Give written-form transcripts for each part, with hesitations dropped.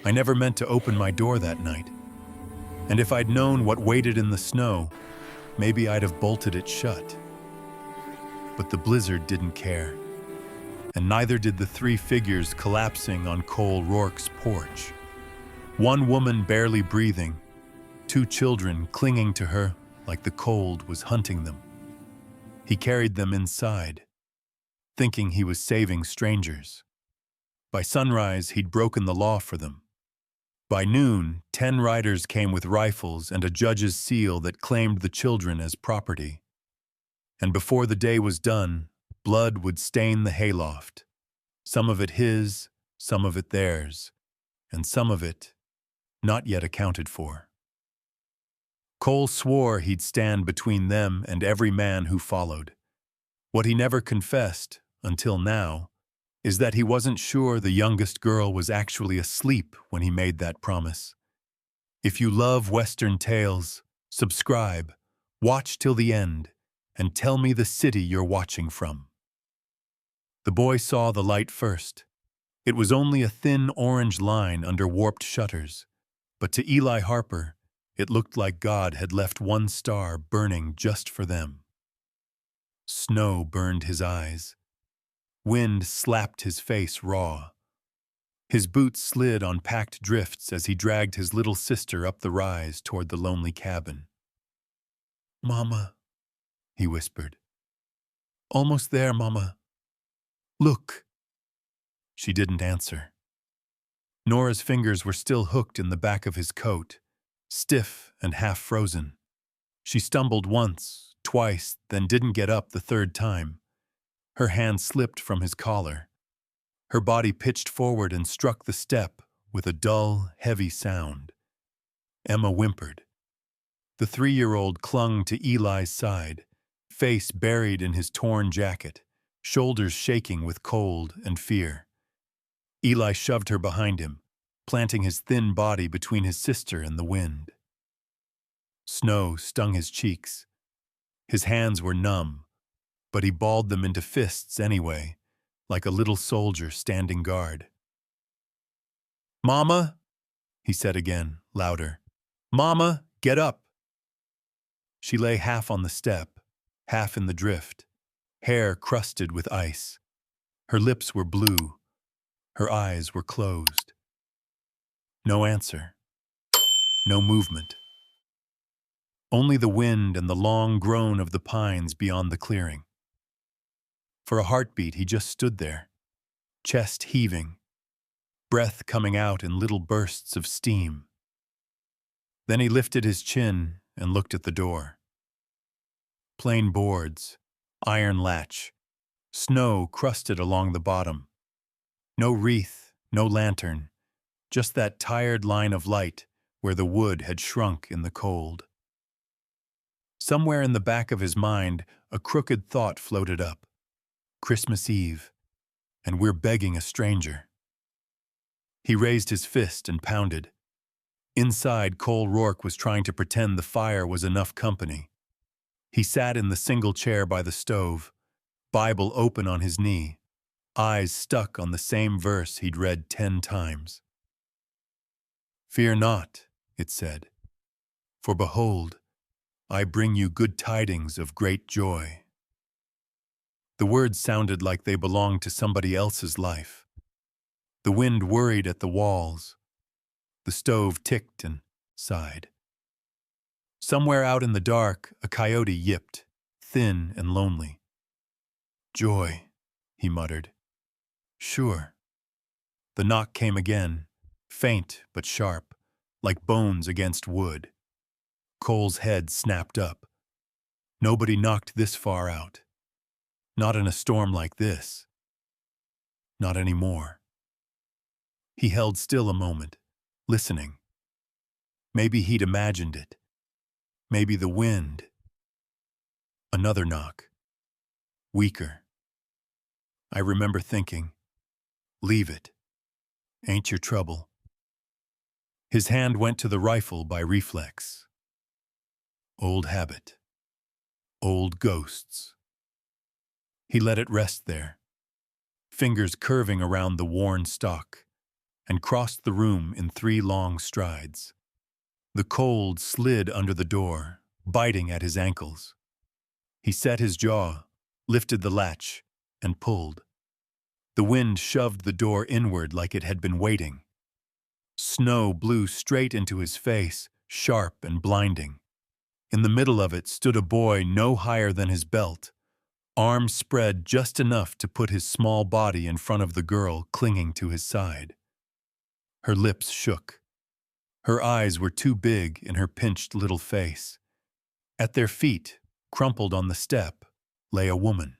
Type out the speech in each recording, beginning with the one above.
I never meant to open my door that night. And if I'd known what waited in the snow, maybe I'd have bolted it shut. But the blizzard didn't care. And neither did the three figures collapsing on Cole Rourke's porch. One woman barely breathing, two children clinging to her like the cold was hunting them. He carried them inside, thinking he was saving strangers. By sunrise, he'd broken the law for them. By noon, 10 riders came with rifles and a judge's seal that claimed the children as property. And before the day was done, blood would stain the hayloft, some of it his, some of it theirs, and some of it not yet accounted for. Cole swore he'd stand between them and every man who followed. What he never confessed, until now, is that he wasn't sure the youngest girl was actually asleep when he made that promise. If you love Western tales, subscribe, watch till the end, and tell me the city you're watching from. The boy saw the light first. It was only a thin orange line under warped shutters, but to Eli Harper, it looked like God had left one star burning just for them. Snow burned his eyes. Wind slapped his face raw. His boots slid on packed drifts as he dragged his little sister up the rise toward the lonely cabin. "Mama," he whispered. "Almost there, Mama. Look." She didn't answer. Nora's fingers were still hooked in the back of his coat, stiff and half frozen. She stumbled once, twice, then didn't get up the third time. Her hand slipped from his collar. Her body pitched forward and struck the step with a dull, heavy sound. Emma whimpered. The 3-year-old clung to Eli's side, face buried in his torn jacket, shoulders shaking with cold and fear. Eli shoved her behind him, planting his thin body between his sister and the wind. Snow stung his cheeks. His hands were numb, but he balled them into fists anyway, like a little soldier standing guard. "Mama," he said again, louder. "Mama, get up." She lay half on the step, half in the drift, hair crusted with ice. Her lips were blue. Her eyes were closed. No answer. No movement. Only the wind and the long groan of the pines beyond the clearing. For a heartbeat, he just stood there, chest heaving, breath coming out in little bursts of steam. Then he lifted his chin and looked at the door. Plain boards, iron latch, snow crusted along the bottom. No wreath, no lantern, just that tired line of light where the wood had shrunk in the cold. Somewhere in the back of his mind, a crooked thought floated up. Christmas Eve, and we're begging a stranger. He raised his fist and pounded. Inside, Cole Rourke was trying to pretend the fire was enough company. He sat in the single chair by the stove, Bible open on his knee, eyes stuck on the same verse he'd read 10 times. "Fear not," it said, "for behold, I bring you good tidings of great joy." The words sounded like they belonged to somebody else's life. The wind worried at the walls. The stove ticked and sighed. Somewhere out in the dark, a coyote yipped, thin and lonely. "Joy," he muttered. "Sure." The knock came again, faint but sharp, like bones against wood. Cole's head snapped up. Nobody knocked this far out. Not in a storm like this. Not anymore. He held still a moment, listening. Maybe he'd imagined it. Maybe the wind. Another knock. Weaker. I remember thinking, leave it. Ain't your trouble. His hand went to the rifle by reflex. Old habit. Old ghosts. He let it rest there, fingers curving around the worn stock, and crossed the room in 3 long strides. The cold slid under the door, biting at his ankles. He set his jaw, lifted the latch, and pulled. The wind shoved the door inward like it had been waiting. Snow blew straight into his face, sharp and blinding. In the middle of it stood a boy no higher than his belt, arms spread just enough to put his small body in front of the girl clinging to his side. Her lips shook. Her eyes were too big in her pinched little face. At their feet, crumpled on the step, lay a woman.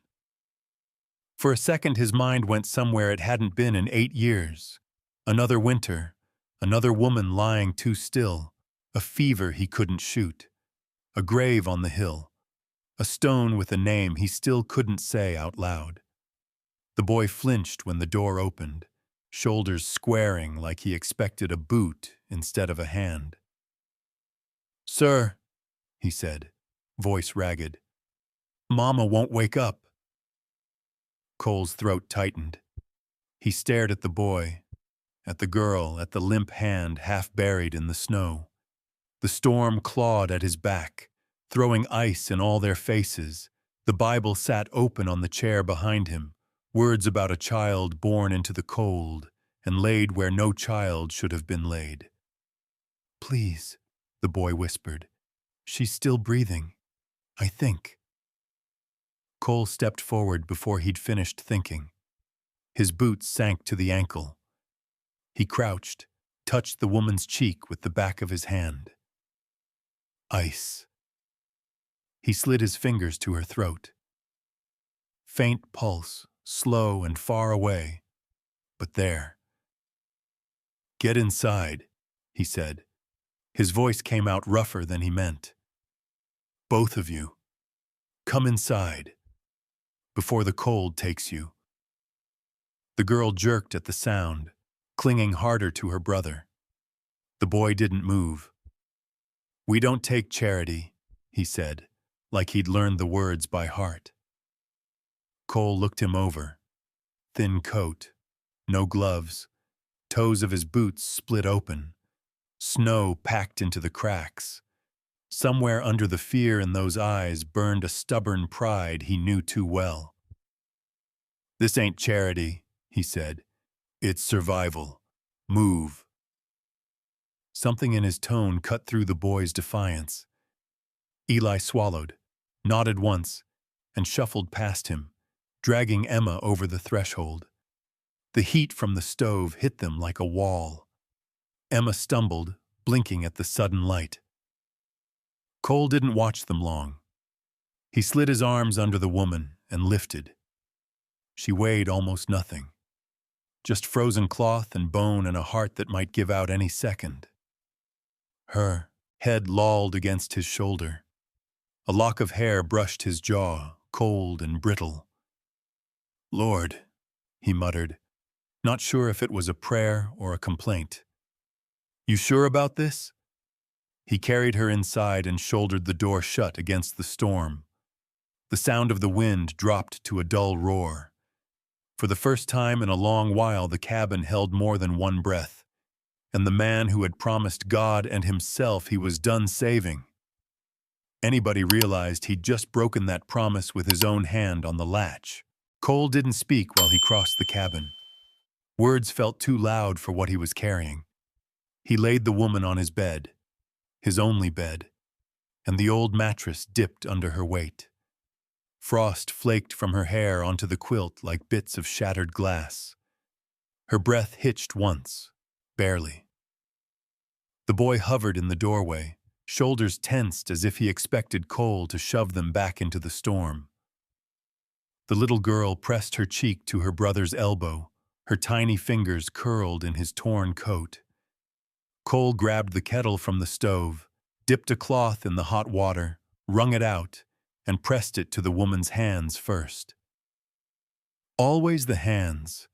For a second his mind went somewhere it hadn't been in 8 years. Another winter, another woman lying too still, a fever he couldn't shoot, a grave on the hill, a stone with a name he still couldn't say out loud. The boy flinched when the door opened, shoulders squaring like he expected a boot instead of a hand. "Sir," he said, voice ragged, "Mama won't wake up." Cole's throat tightened. He stared at the boy, at the girl, at the limp hand half buried in the snow. The storm clawed at his back, throwing ice in all their faces. The Bible sat open on the chair behind him, words about a child born into the cold and laid where no child should have been laid. "Please," the boy whispered. "She's still breathing, I think." Cole stepped forward before he'd finished thinking. His boots sank to the ankle. He crouched, touched the woman's cheek with the back of his hand. Ice. He slid his fingers to her throat. Faint pulse, slow and far away, but there. "Get inside," he said. His voice came out rougher than he meant. "Both of you. Come inside, before the cold takes you." The girl jerked at the sound, clinging harder to her brother. The boy didn't move. "We don't take charity," he said, like he'd learned the words by heart. Cole looked him over. Thin coat, no gloves, toes of his boots split open, snow packed into the cracks. Somewhere under the fear in those eyes burned a stubborn pride he knew too well. "This ain't charity," he said. "It's survival. Move." Something in his tone cut through the boy's defiance. Eli swallowed, nodded once, and shuffled past him, dragging Emma over the threshold. The heat from the stove hit them like a wall. Emma stumbled, blinking at the sudden light. Cole didn't watch them long. He slid his arms under the woman and lifted. She weighed almost nothing. Just frozen cloth and bone and a heart that might give out any second. Her head lolled against his shoulder. A lock of hair brushed his jaw, cold and brittle. "Lord," he muttered, not sure if it was a prayer or a complaint. "You sure about this?" He carried her inside and shouldered the door shut against the storm. The sound of the wind dropped to a dull roar. For the first time in a long while, the cabin held more than one breath, and the man who had promised God and himself he was done saving. Anybody realized he'd just broken that promise with his own hand on the latch. Cole didn't speak while he crossed the cabin. Words felt too loud for what he was carrying. He laid the woman on his bed, his only bed, and the old mattress dipped under her weight. Frost flaked from her hair onto the quilt like bits of shattered glass. Her breath hitched once, barely. The boy hovered in the doorway, shoulders tensed as if he expected Cole to shove them back into the storm. The little girl pressed her cheek to her brother's elbow, her tiny fingers curled in his torn coat. Cole grabbed the kettle from the stove, dipped a cloth in the hot water, wrung it out, and pressed it to the woman's hands first. Always the hands.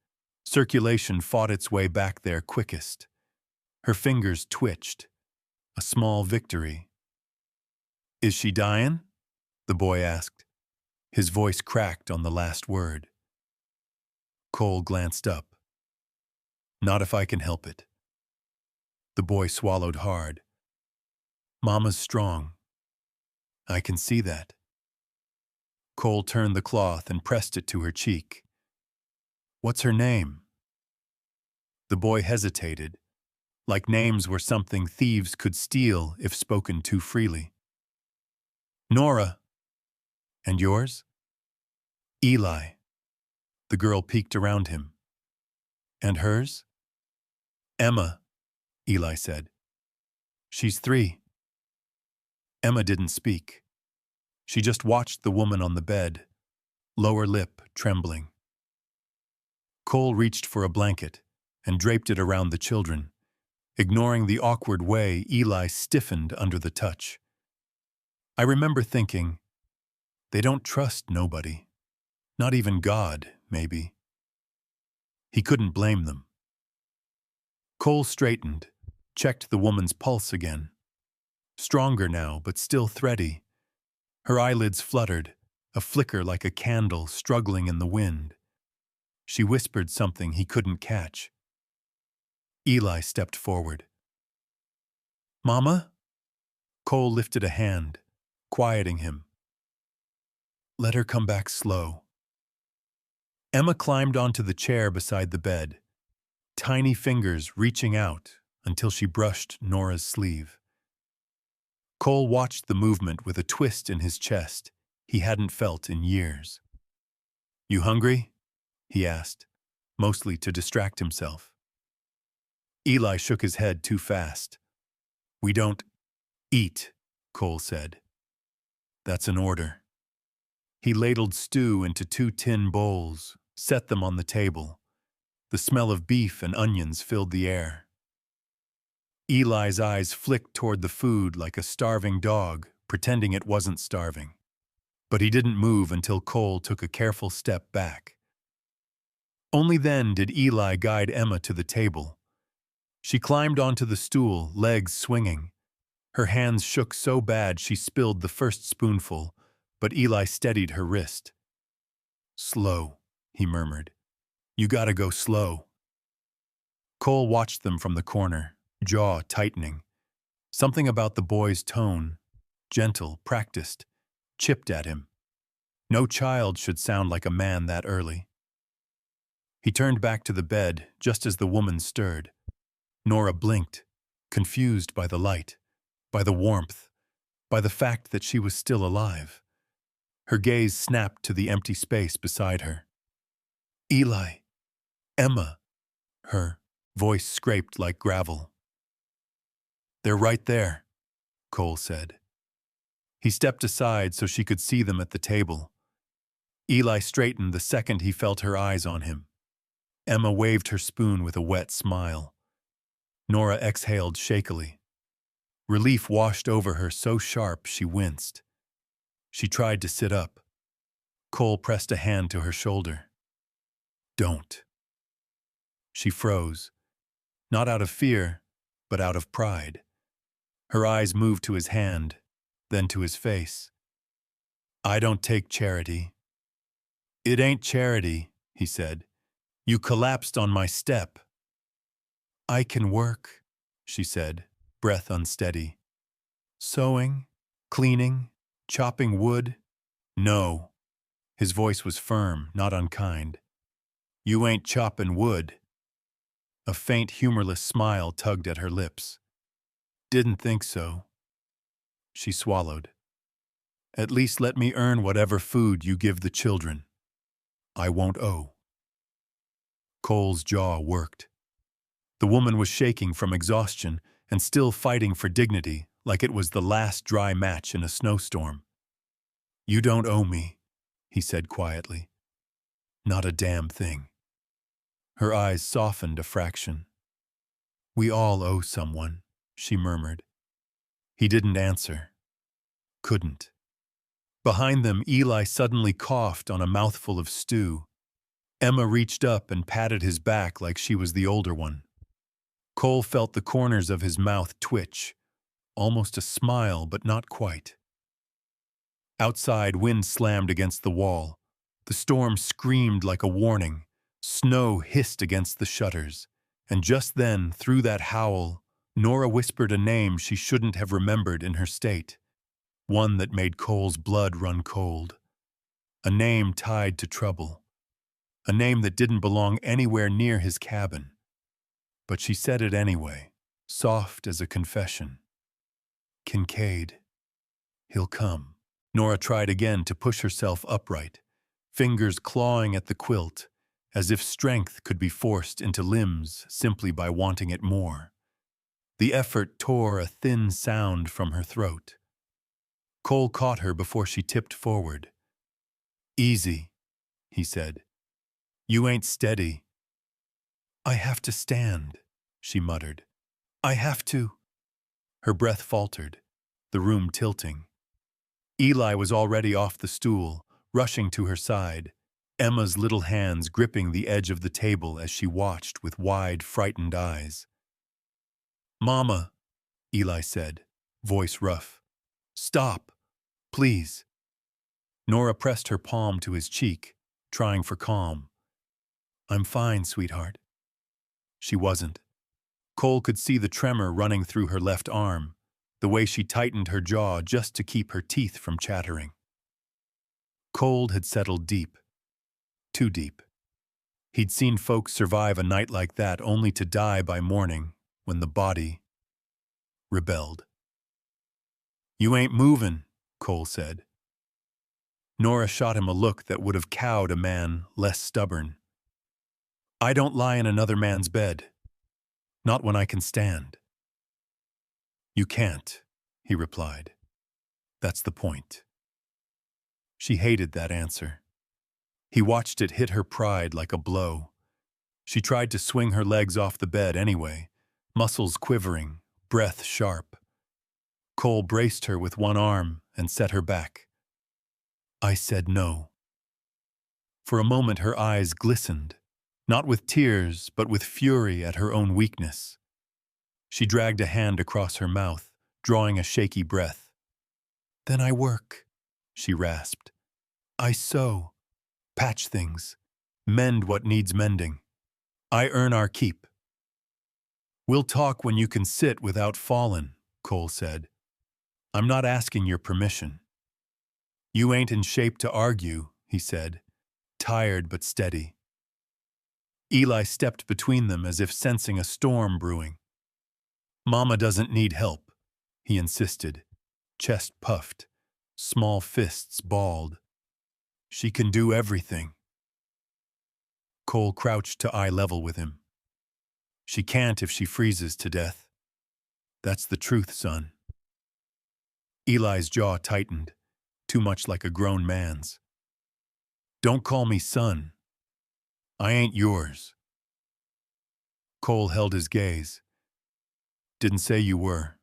Circulation fought its way back there quickest. Her fingers twitched. A small victory. "Is she dyin'?" the boy asked. His voice cracked on the last word. Cole glanced up. Not if I can help it. The boy swallowed hard. Mama's strong. I can see that. Cole turned the cloth and pressed it to her cheek. What's her name? The boy hesitated, like names were something thieves could steal if spoken too freely. Nora. And yours? Eli. The girl peeked around him. And hers? Emma, Eli said. She's 3. Emma didn't speak. She just watched the woman on the bed, lower lip trembling. Cole reached for a blanket and draped it around the children, ignoring the awkward way Eli stiffened under the touch. I remember thinking, they don't trust nobody. Not even God, maybe. He couldn't blame them. Cole straightened, checked the woman's pulse again. Stronger now, but still thready. Her eyelids fluttered, a flicker like a candle struggling in the wind. She whispered something he couldn't catch. Eli stepped forward. Mama? Cole lifted a hand, quieting him. Let her come back slow. Emma climbed onto the chair beside the bed, tiny fingers reaching out until she brushed Nora's sleeve. Cole watched the movement with a twist in his chest he hadn't felt in years. You hungry? He asked, mostly to distract himself. Eli shook his head too fast. We don't eat, Cole said. That's an order. He ladled stew into 2 tin bowls, set them on the table. The smell of beef and onions filled the air. Eli's eyes flicked toward the food like a starving dog, pretending it wasn't starving. But he didn't move until Cole took a careful step back. Only then did Eli guide Emma to the table. She climbed onto the stool, legs swinging. Her hands shook so bad she spilled the first spoonful, but Eli steadied her wrist. Slow, he murmured. You gotta go slow. Cole watched them from the corner, jaw tightening. Something about the boy's tone, gentle, practiced, chipped at him. No child should sound like a man that early. He turned back to the bed just as the woman stirred. Nora blinked, confused by the light, by the warmth, by the fact that she was still alive. Her gaze snapped to the empty space beside her. Eli, Emma, her voice scraped like gravel. They're right there, Cole said. He stepped aside so she could see them at the table. Eli straightened the second he felt her eyes on him. Emma waved her spoon with a wet smile. Nora exhaled shakily. Relief washed over her so sharp she winced. She tried to sit up. Cole pressed a hand to her shoulder. Don't. She froze, not out of fear, but out of pride. Her eyes moved to his hand, then to his face. I don't take charity. It ain't charity, he said. You collapsed on my step. I can work, she said, breath unsteady. Sewing, cleaning, chopping wood? No. His voice was firm, not unkind. You ain't choppin' wood. A faint, humorless smile tugged at her lips. Didn't think so. She swallowed. At least let me earn whatever food you give the children. I won't owe. Cole's jaw worked. The woman was shaking from exhaustion and still fighting for dignity like it was the last dry match in a snowstorm. You don't owe me, he said quietly. Not a damn thing. Her eyes softened a fraction. We all owe someone, she murmured. He didn't answer. Couldn't. Behind them, Eli suddenly coughed on a mouthful of stew. Emma reached up and patted his back like she was the older one. Cole felt the corners of his mouth twitch, almost a smile, but not quite. Outside, wind slammed against the wall. The storm screamed like a warning. Snow hissed against the shutters, And just then, through that howl, Nora whispered a name she shouldn't have remembered in her state, one that made Cole's blood run cold. A name tied to trouble, a name that didn't belong anywhere near his cabin. But she said it anyway, soft as a confession. Kincaid. He'll come. Nora tried again to push herself upright, fingers clawing at the quilt, as if strength could be forced into limbs simply by wanting it more. The effort tore a thin sound from her throat. Cole caught her before she tipped forward. "Easy," he said. "You ain't steady." "I have to stand," she muttered. "I have to." Her breath faltered, the room tilting. Eli was already off the stool, rushing to her side, Emma's little hands gripping the edge of the table as she watched with wide, frightened eyes. "Mama," Eli said, voice rough. "Stop, please." Nora pressed her palm to his cheek, trying for calm. "I'm fine, sweetheart." She wasn't. Cole could see the tremor running through her left arm, the way she tightened her jaw just to keep her teeth from chattering. Cold had settled deep. Too deep. He'd seen folks survive a night like that only to die by morning, when the body rebelled. "You ain't movin'," Cole said. Nora shot him a look that would have cowed a man less stubborn. "I don't lie in another man's bed. Not when I can stand." "You can't," he replied. "That's the point." She hated that answer. He watched it hit her pride like a blow. She tried to swing her legs off the bed anyway, muscles quivering, breath sharp. Cole braced her with one arm and set her back. "I said no." For a moment her eyes glistened, not with tears but with fury at her own weakness. She dragged a hand across her mouth, drawing a shaky breath. "Then I work," she rasped. "I sew, patch things, mend what needs mending. I earn our keep." "We'll talk when you can sit without fallin'," Cole said. "I'm not asking your permission." "You ain't in shape to argue," he said, tired but steady. Eli stepped between them as if sensing a storm brewing. "Mama doesn't need help," he insisted, chest puffed, small fists balled. "She can do everything." Cole crouched to eye level with him. "She can't if she freezes to death. That's the truth, son." Eli's jaw tightened, too much like a grown man's. "Don't call me son. I ain't yours." Cole held his gaze. "Didn't say you were.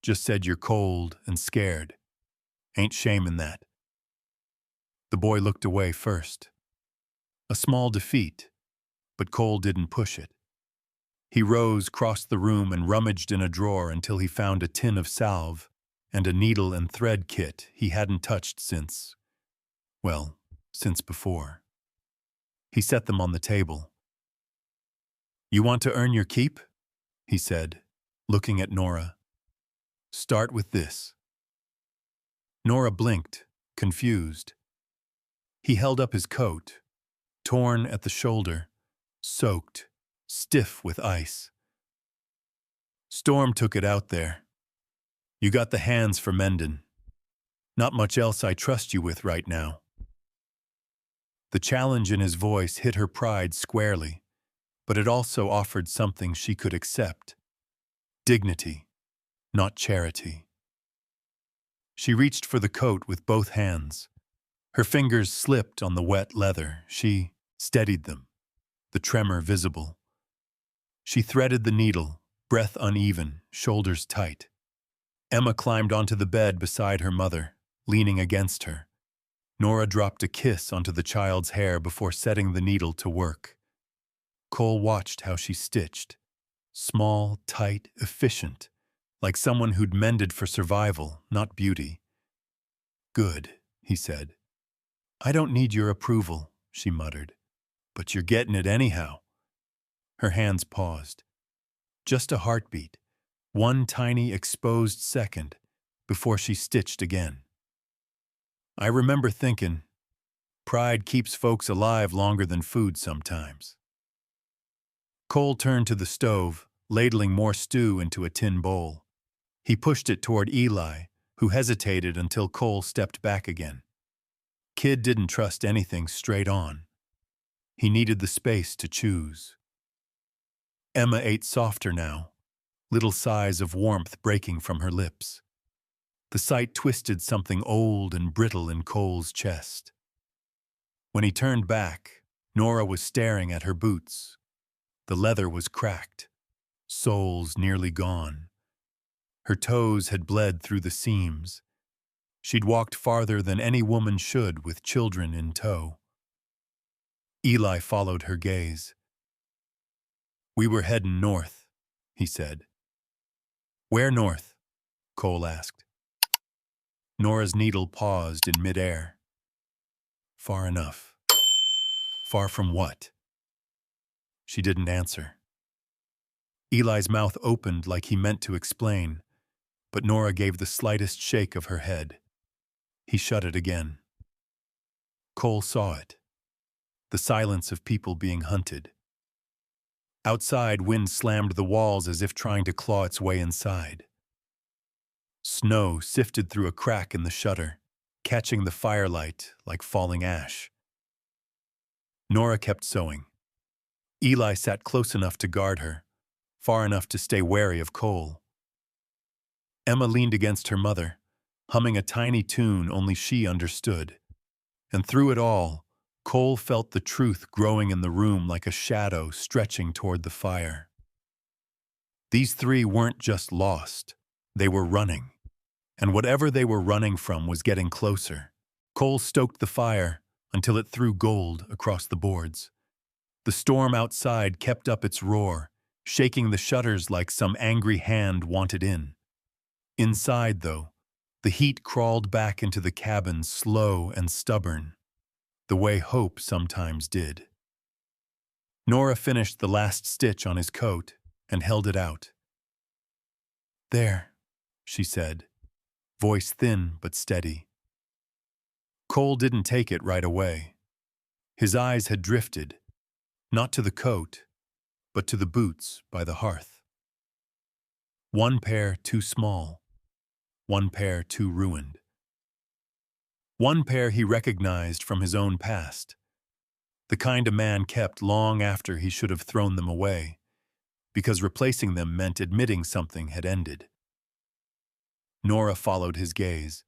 Just said you're cold and scared. Ain't shame in that." The boy looked away first. A small defeat, but Cole didn't push it. He rose, crossed the room, and rummaged in a drawer until he found a tin of salve and a needle and thread kit he hadn't touched since before. He set them on the table. "You want to earn your keep?" he said, looking at Nora. "Start with this." Nora blinked, confused. He held up his coat, torn at the shoulder, soaked, stiff with ice. "Storm took it out there. You got the hands for mendin'. Not much else I trust you with right now." The challenge in his voice hit her pride squarely, but it also offered something she could accept. Dignity, not charity. She reached for the coat with both hands. Her fingers slipped on the wet leather. She steadied them, the tremor visible. She threaded the needle, breath uneven, shoulders tight. Emma climbed onto the bed beside her mother, leaning against her. Nora dropped a kiss onto the child's hair before setting the needle to work. Cole watched how she stitched. Small, tight, efficient, like someone who'd mended for survival, not beauty. "Good," he said. "I don't need your approval," she muttered. "But you're getting it anyhow." Her hands paused. Just a heartbeat, one tiny exposed second before she stitched again. I remember thinking, pride keeps folks alive longer than food sometimes. Cole turned to the stove, ladling more stew into a tin bowl. He pushed it toward Eli, who hesitated until Cole stepped back again. Kid didn't trust anything straight on. He needed the space to choose. Emma ate softer now, little sighs of warmth breaking from her lips. The sight twisted something old and brittle in Cole's chest. When he turned back, Nora was staring at her boots. The leather was cracked, soles nearly gone. Her toes had bled through the seams. She'd walked farther than any woman should with children in tow. Eli followed her gaze. "We were heading north," he said. "Where north?" Cole asked. Nora's needle paused in midair. "Far enough." "Far from what?" She didn't answer. Eli's mouth opened like he meant to explain, but Nora gave the slightest shake of her head. He shut it again. Cole saw it. The silence of people being hunted. Outside, wind slammed the walls as if trying to claw its way inside. Snow sifted through a crack in the shutter, catching the firelight like falling ash. Nora kept sewing. Eli sat close enough to guard her, far enough to stay wary of Cole. Emma leaned against her mother, humming a tiny tune only she understood. And through it all, Cole felt the truth growing in the room like a shadow stretching toward the fire. These three weren't just lost, they were running. And whatever they were running from was getting closer. Cole stoked the fire until it threw gold across the boards. The storm outside kept up its roar, shaking the shutters like some angry hand wanted in. Inside, though, the heat crawled back into the cabin slow and stubborn, the way hope sometimes did. Nora finished the last stitch on his coat and held it out. "There," she said, voice thin but steady. Cole didn't take it right away. His eyes had drifted, not to the coat, but to the boots by the hearth. One pair too small, one pair too ruined. One pair he recognized from his own past, the kind a man kept long after he should have thrown them away, because replacing them meant admitting something had ended. Nora followed his gaze.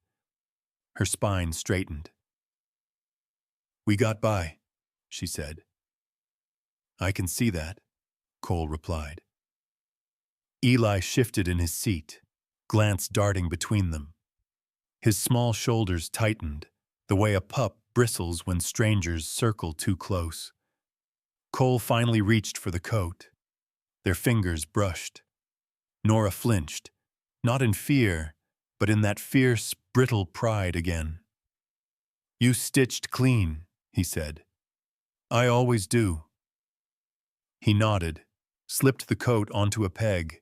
Her spine straightened. "We got by," she said. "I can see that," Cole replied. Eli shifted in his seat, glance darting between them. His small shoulders tightened, the way a pup bristles when strangers circle too close. Cole finally reached for the coat. Their fingers brushed. Nora flinched, not in fear, but in that fierce, brittle pride again. "You stitched clean," he said. "I always do." He nodded, slipped the coat onto a peg,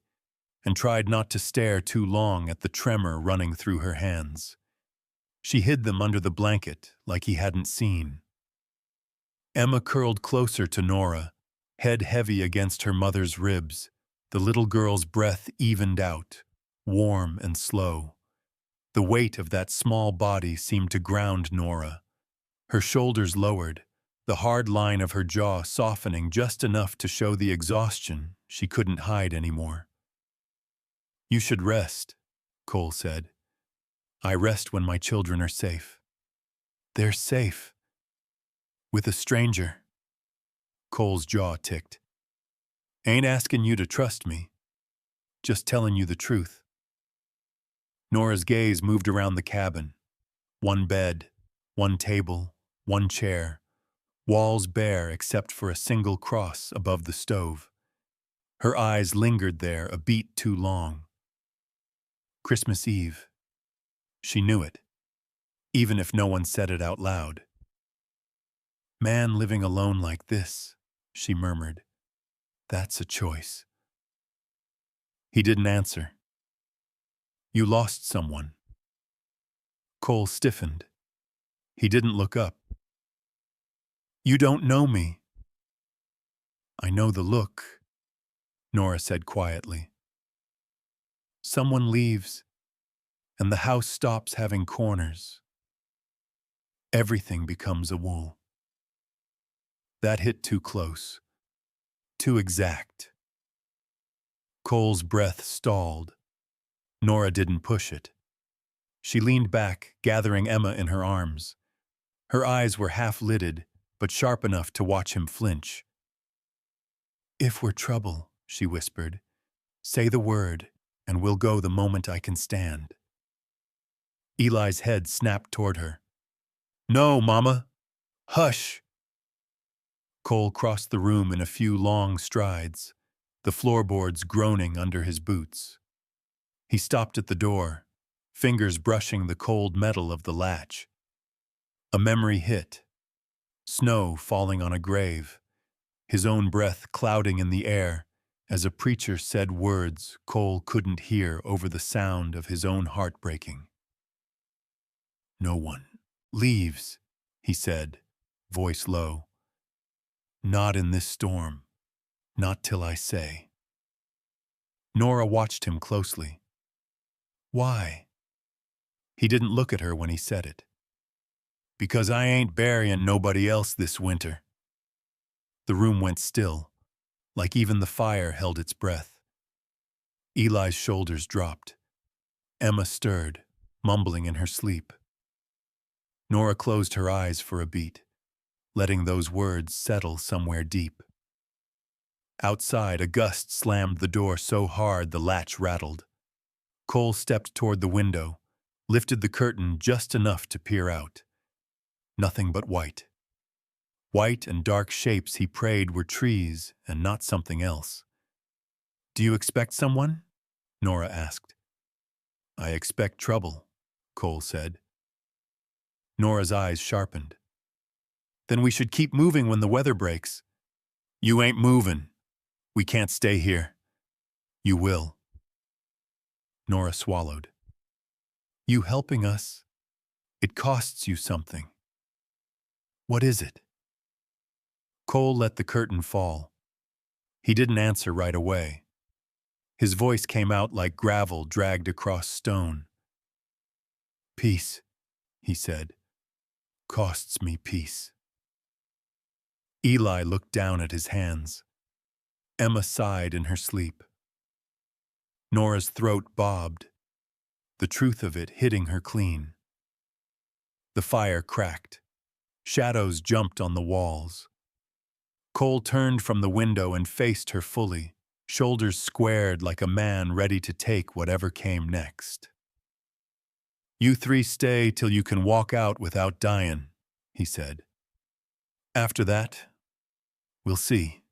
and tried not to stare too long at the tremor running through her hands. She hid them under the blanket like he hadn't seen. Emma curled closer to Nora, head heavy against her mother's ribs. The little girl's breath evened out, warm and slow. The weight of that small body seemed to ground Nora. Her shoulders lowered, the hard line of her jaw softening just enough to show the exhaustion she couldn't hide anymore. "You should rest," Cole said. "I rest when my children are safe." "They're safe." "With a stranger." Cole's jaw ticked. "Ain't asking you to trust me. Just telling you the truth." Nora's gaze moved around the cabin. One bed, one table, one chair, walls bare except for a single cross above the stove. Her eyes lingered there a beat too long. Christmas Eve. She knew it, even if no one said it out loud. "Man living alone like this," she murmured. That's a choice. He didn't answer. You lost someone. Cole stiffened. He didn't look up. You don't know me. I know the look, Nora said quietly. Someone leaves, and the house stops having corners. Everything becomes a wool. That hit too close, too exact. Cole's breath stalled. Nora didn't push it. She leaned back, gathering Emma in her arms. Her eyes were half-lidded, but sharp enough to watch him flinch. If we're trouble, she whispered, say the word, and we'll go the moment I can stand. Eli's head snapped toward her. No, Mama! Hush! Cole crossed the room in a few long strides, the floorboards groaning under his boots. He stopped at the door, fingers brushing the cold metal of the latch. A memory hit. Snow falling on a grave, his own breath clouding in the air as a preacher said words Cole couldn't hear over the sound of his own heart breaking. No one leaves, he said, voice low. Not in this storm, not till I say. Nora watched him closely. Why? He didn't look at her when he said it. Because I ain't burying nobody else this winter. The room went still, like even the fire held its breath. Eli's shoulders dropped. Emma stirred, mumbling in her sleep. Nora closed her eyes for a beat, letting those words settle somewhere deep. Outside, a gust slammed the door so hard the latch rattled. Cole stepped toward the window, lifted the curtain just enough to peer out. Nothing but white. White and dark shapes he prayed were trees and not something else. Do you expect someone? Nora asked. I expect trouble, Cole said. Nora's eyes sharpened. Then we should keep moving when the weather breaks. You ain't moving. We can't stay here. You will. Nora swallowed. You helping us? It costs you something. What is it? Cole let the curtain fall. He didn't answer right away. His voice came out like gravel dragged across stone. Peace, he said. Costs me peace. Eli looked down at his hands. Emma sighed in her sleep. Nora's throat bobbed, the truth of it hitting her clean. The fire cracked. Shadows jumped on the walls. Cole turned from the window and faced her fully, shoulders squared like a man ready to take whatever came next. You three stay till you can walk out without dying, he said. After that, we'll see.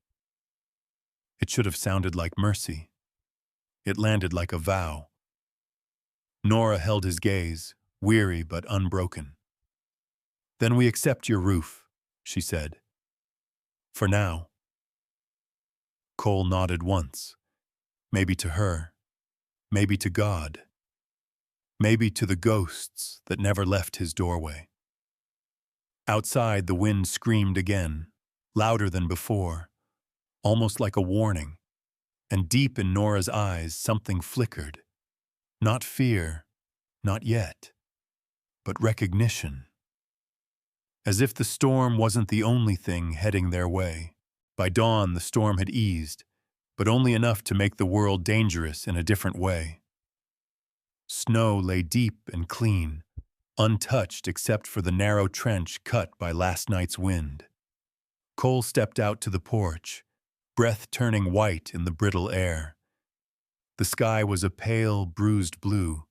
It should have sounded like mercy. It landed like a vow. Nora held his gaze, weary but unbroken. Then we accept your roof, she said. For now. Cole nodded once, maybe to her, maybe to God, maybe to the ghosts that never left his doorway. Outside, the wind screamed again, louder than before, almost like a warning, and deep in Nora's eyes something flickered. Not fear, not yet, but recognition. As if the storm wasn't the only thing heading their way. By dawn, the storm had eased, but only enough to make the world dangerous in a different way. Snow lay deep and clean, untouched except for the narrow trench cut by last night's wind. Cole stepped out to the porch, breath turning white in the brittle air. The sky was a pale, bruised blue,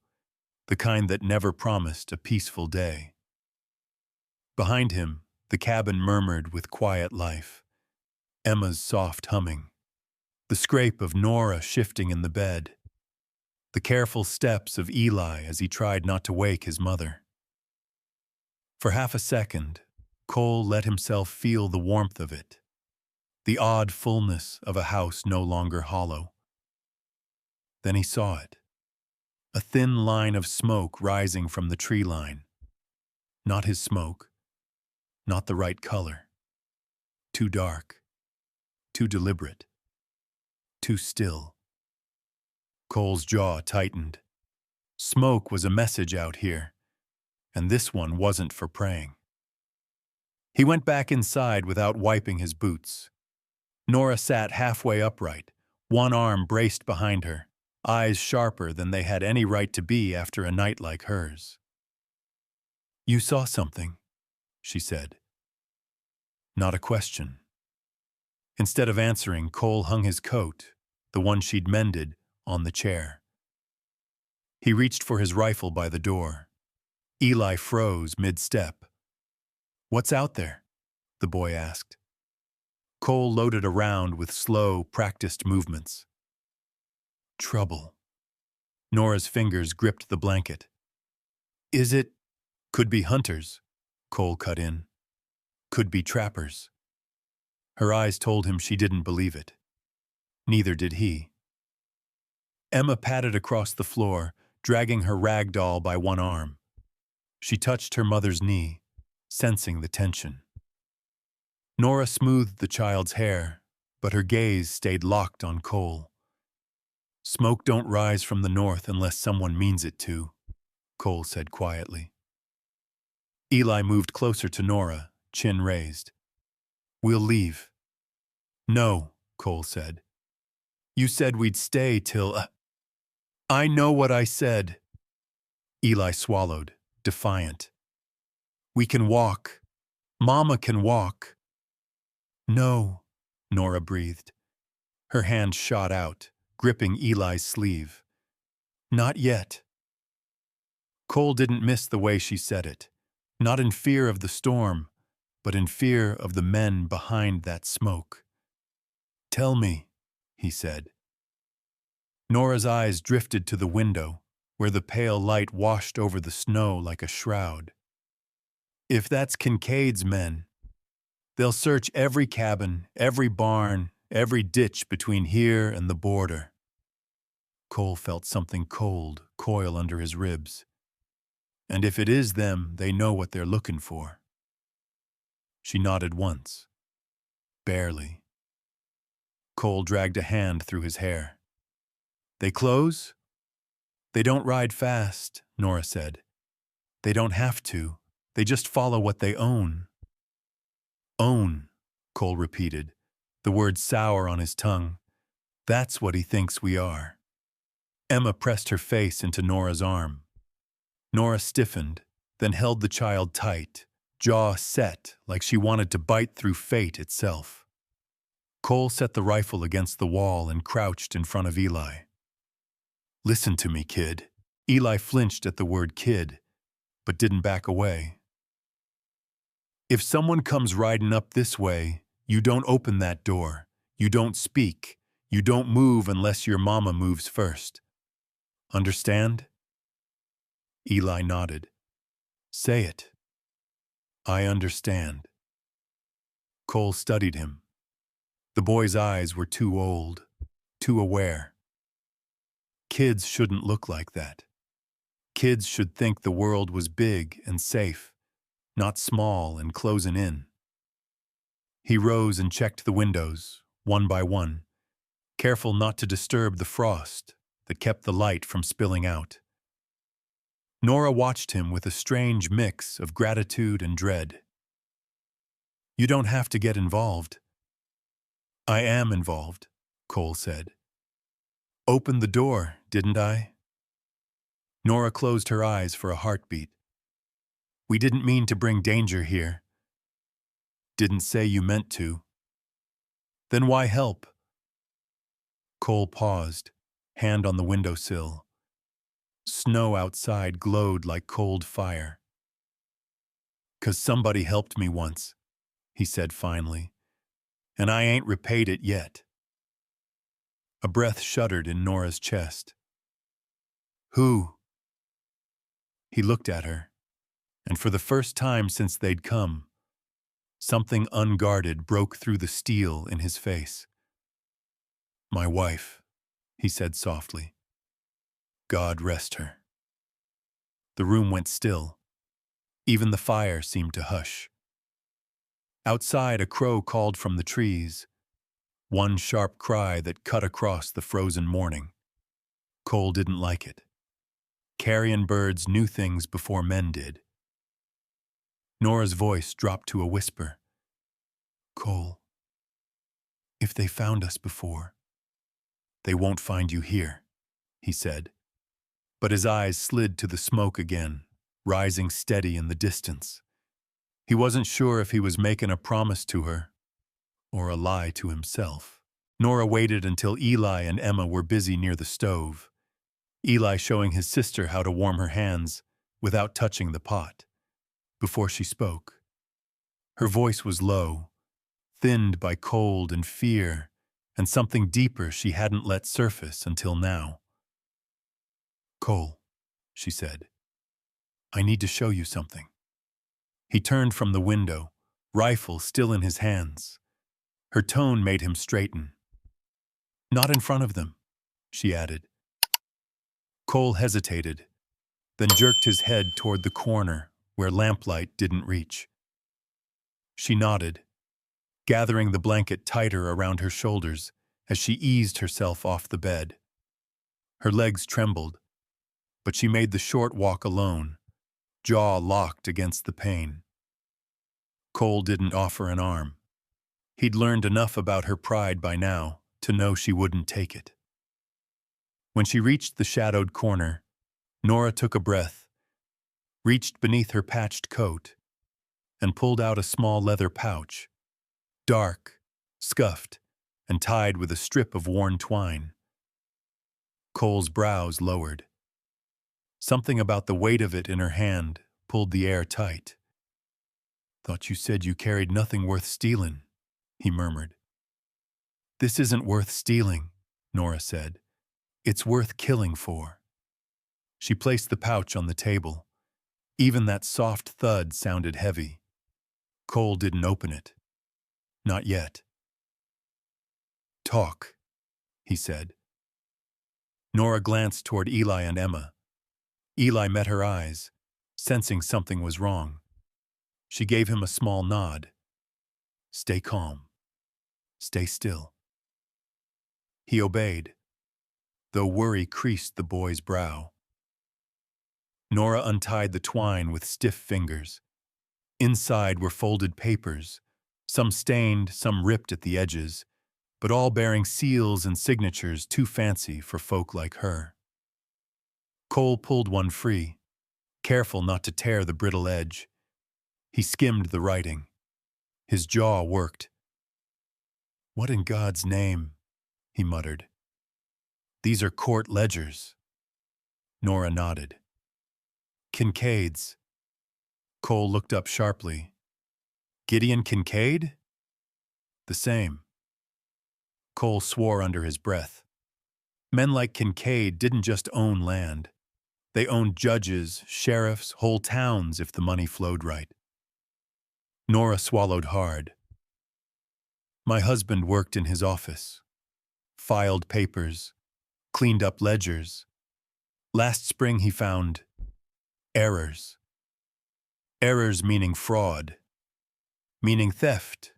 the kind that never promised a peaceful day. Behind him, the cabin murmured with quiet life. Emma's soft humming, the scrape of Nora shifting in the bed, the careful steps of Eli as he tried not to wake his mother. For half a second, Cole let himself feel the warmth of it, the odd fullness of a house no longer hollow. Then he saw it, a thin line of smoke rising from the tree line. Not his smoke, not the right color. Too dark, too deliberate, too still. Cole's jaw tightened. Smoke was a message out here, and this one wasn't for praying. He went back inside without wiping his boots. Nora sat halfway upright, one arm braced behind her, eyes sharper than they had any right to be after a night like hers. "You saw something," she said. Not a question. Instead of answering, Cole hung his coat, the one she'd mended, on the chair. He reached for his rifle by the door. Eli froze mid-step. "What's out there?" the boy asked. Cole loaded a round with slow, practiced movements. "Trouble." Nora's fingers gripped the blanket. "Is it—" "Could be hunters," Cole cut in. "Could be trappers." Her eyes told him she didn't believe it. Neither did he. Emma padded across the floor, dragging her rag doll by one arm. She touched her mother's knee, sensing the tension. Nora smoothed the child's hair, but her gaze stayed locked on Cole. "Smoke don't rise from the north unless someone means it to," Cole said quietly. Eli moved closer to Nora, chin raised. "We'll leave." "No," Cole said. "You said we'd stay till—" "I know what I said." Eli swallowed, defiant. "We can walk. Mama can walk." "No," Nora breathed. Her hand shot out, gripping Eli's sleeve. "Not yet." Cole didn't miss the way she said it, not in fear of the storm, but in fear of the men behind that smoke. "Tell me," he said. Nora's eyes drifted to the window, where the pale light washed over the snow like a shroud. "If that's Kincaid's men, they'll search every cabin, every barn, every ditch between here and the border." Cole felt something cold coil under his ribs. "And if it is them, they know what they're looking for." She nodded once. Barely. Cole dragged a hand through his hair. "They close?" "They don't ride fast," Nora said. "They don't have to. They just follow what they own." "Own," Cole repeated, the word sour on his tongue. "That's what he thinks we are." Emma pressed her face into Nora's arm. Nora stiffened, then held the child tight, jaw set like she wanted to bite through fate itself. Cole set the rifle against the wall and crouched in front of Eli. "Listen to me, kid." Eli flinched at the word kid, but didn't back away. "If someone comes riding up this way, you don't open that door. You don't speak. You don't move unless your mama moves first. Understand?" Eli nodded. "Say it." "I understand." Cole studied him. The boy's eyes were too old, too aware. Kids shouldn't look like that. Kids should think the world was big and safe, not small and closing in. He rose and checked the windows, one by one, careful not to disturb the frost that kept the light from spilling out. Nora watched him with a strange mix of gratitude and dread. "You don't have to get involved." "I am involved," Cole said. "Opened the door, didn't I?" Nora closed her eyes for a heartbeat. "We didn't mean to bring danger here." "Didn't say you meant to." "Then why help?" Cole paused, hand on the windowsill. Snow outside glowed like cold fire. "'Cause somebody helped me once," he said finally, "and I ain't repaid it yet." A breath shuddered in Nora's chest. "Who?" He looked at her, and for the first time since they'd come, Something unguarded broke through the steel in his face. "My wife," he said softly. "God rest her." The room went still. Even the fire seemed to hush. Outside, a crow called from the trees, one sharp cry that cut across the frozen morning. Cole didn't like it. Carrion birds knew things before men did. Nora's voice dropped to a whisper. "Cole, if they found us before, they won't find you here," he said. But his eyes slid to the smoke again, rising steady in the distance. He wasn't sure if he was making a promise to her or a lie to himself. Nora waited until Eli and Emma were busy near the stove, Eli showing his sister how to warm her hands without touching the pot, before she spoke. Her voice was low, thinned by cold and fear, and something deeper she hadn't let surface until now. "Cole," she said, "I need to show you something." He turned from the window, rifle still in his hands. Her tone made him straighten. "Not in front of them," she added. Cole hesitated, then jerked his head toward the corner where lamplight didn't reach. She nodded, gathering the blanket tighter around her shoulders as she eased herself off the bed. Her legs trembled, but she made the short walk alone, jaw locked against the pain. Cole didn't offer an arm. He'd learned enough about her pride by now to know she wouldn't take it. When she reached the shadowed corner, Nora took a breath, reached beneath her patched coat, and pulled out a small leather pouch, dark, scuffed, and tied with a strip of worn twine. Cole's brows lowered. Something about the weight of it in her hand pulled the air tight. "Thought you said you carried nothing worth stealing," he murmured. "This isn't worth stealing," Nora said. "It's worth killing for." She placed the pouch on the table. Even that soft thud sounded heavy. Cole didn't open it. Not yet. "Talk," he said. Nora glanced toward Eli and Emma. Eli met her eyes, sensing something was wrong. She gave him a small nod. "Stay calm. Stay still." He obeyed, though worry creased the boy's brow. Nora untied the twine with stiff fingers. Inside were folded papers, some stained, some ripped at the edges, but all bearing seals and signatures too fancy for folk like her. Cole pulled one free, careful not to tear the brittle edge. He skimmed the writing. His jaw worked. "What in God's name?" he muttered. "These are court ledgers." Nora nodded. "Kincaid's." Cole looked up sharply. "Gideon Kincaid?" "The same." Cole swore under his breath. Men like Kincaid didn't just own land. They owned judges, sheriffs, whole towns if the money flowed right. Nora swallowed hard. "My husband worked in his office. Filed papers, cleaned up ledgers. Last spring he found errors. Errors meaning fraud, meaning theft,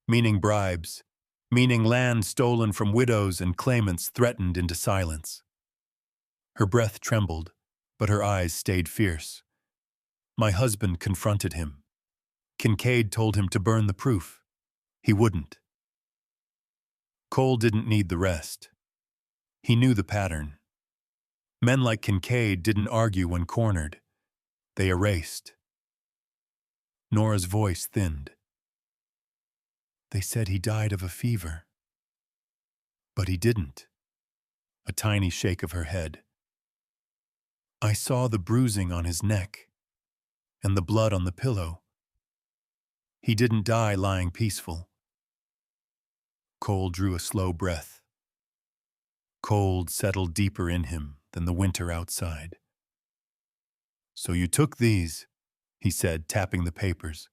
meaning bribes, meaning land stolen from widows and claimants threatened into silence." Her breath trembled, but her eyes stayed fierce. "My husband confronted him. Kincaid told him to burn the proof. He wouldn't." Cole didn't need the rest. He knew the pattern. Men like Kincaid didn't argue when cornered. They erased. Nora's voice thinned. "They said he died of a fever." "But he didn't." A tiny shake of her head. "I saw the bruising on his neck and the blood on the pillow. He didn't die lying peaceful." Cole drew a slow breath. Cold settled deeper in him than the winter outside. "So you took these," he said, tapping the papers.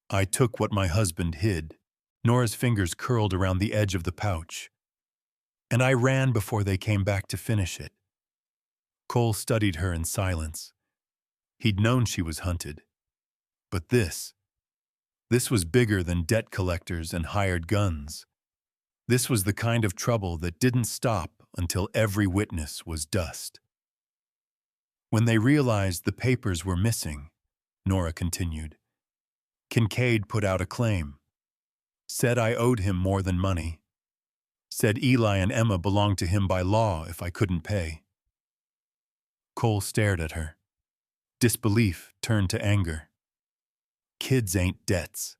I took what my husband hid. Nora's fingers curled around the edge of the pouch, and I ran before they came back to finish it. Cole studied her in silence. He'd known she was hunted. But this was bigger than debt collectors and hired guns. This was the kind of trouble that didn't stop until every witness was dust. When they realized the papers were missing, Nora continued, Kincaid put out a claim. Said I owed him more than money. Said Eli and Emma belonged to him by law if I couldn't pay. Cole stared at her. Disbelief turned to anger. Kids ain't debts.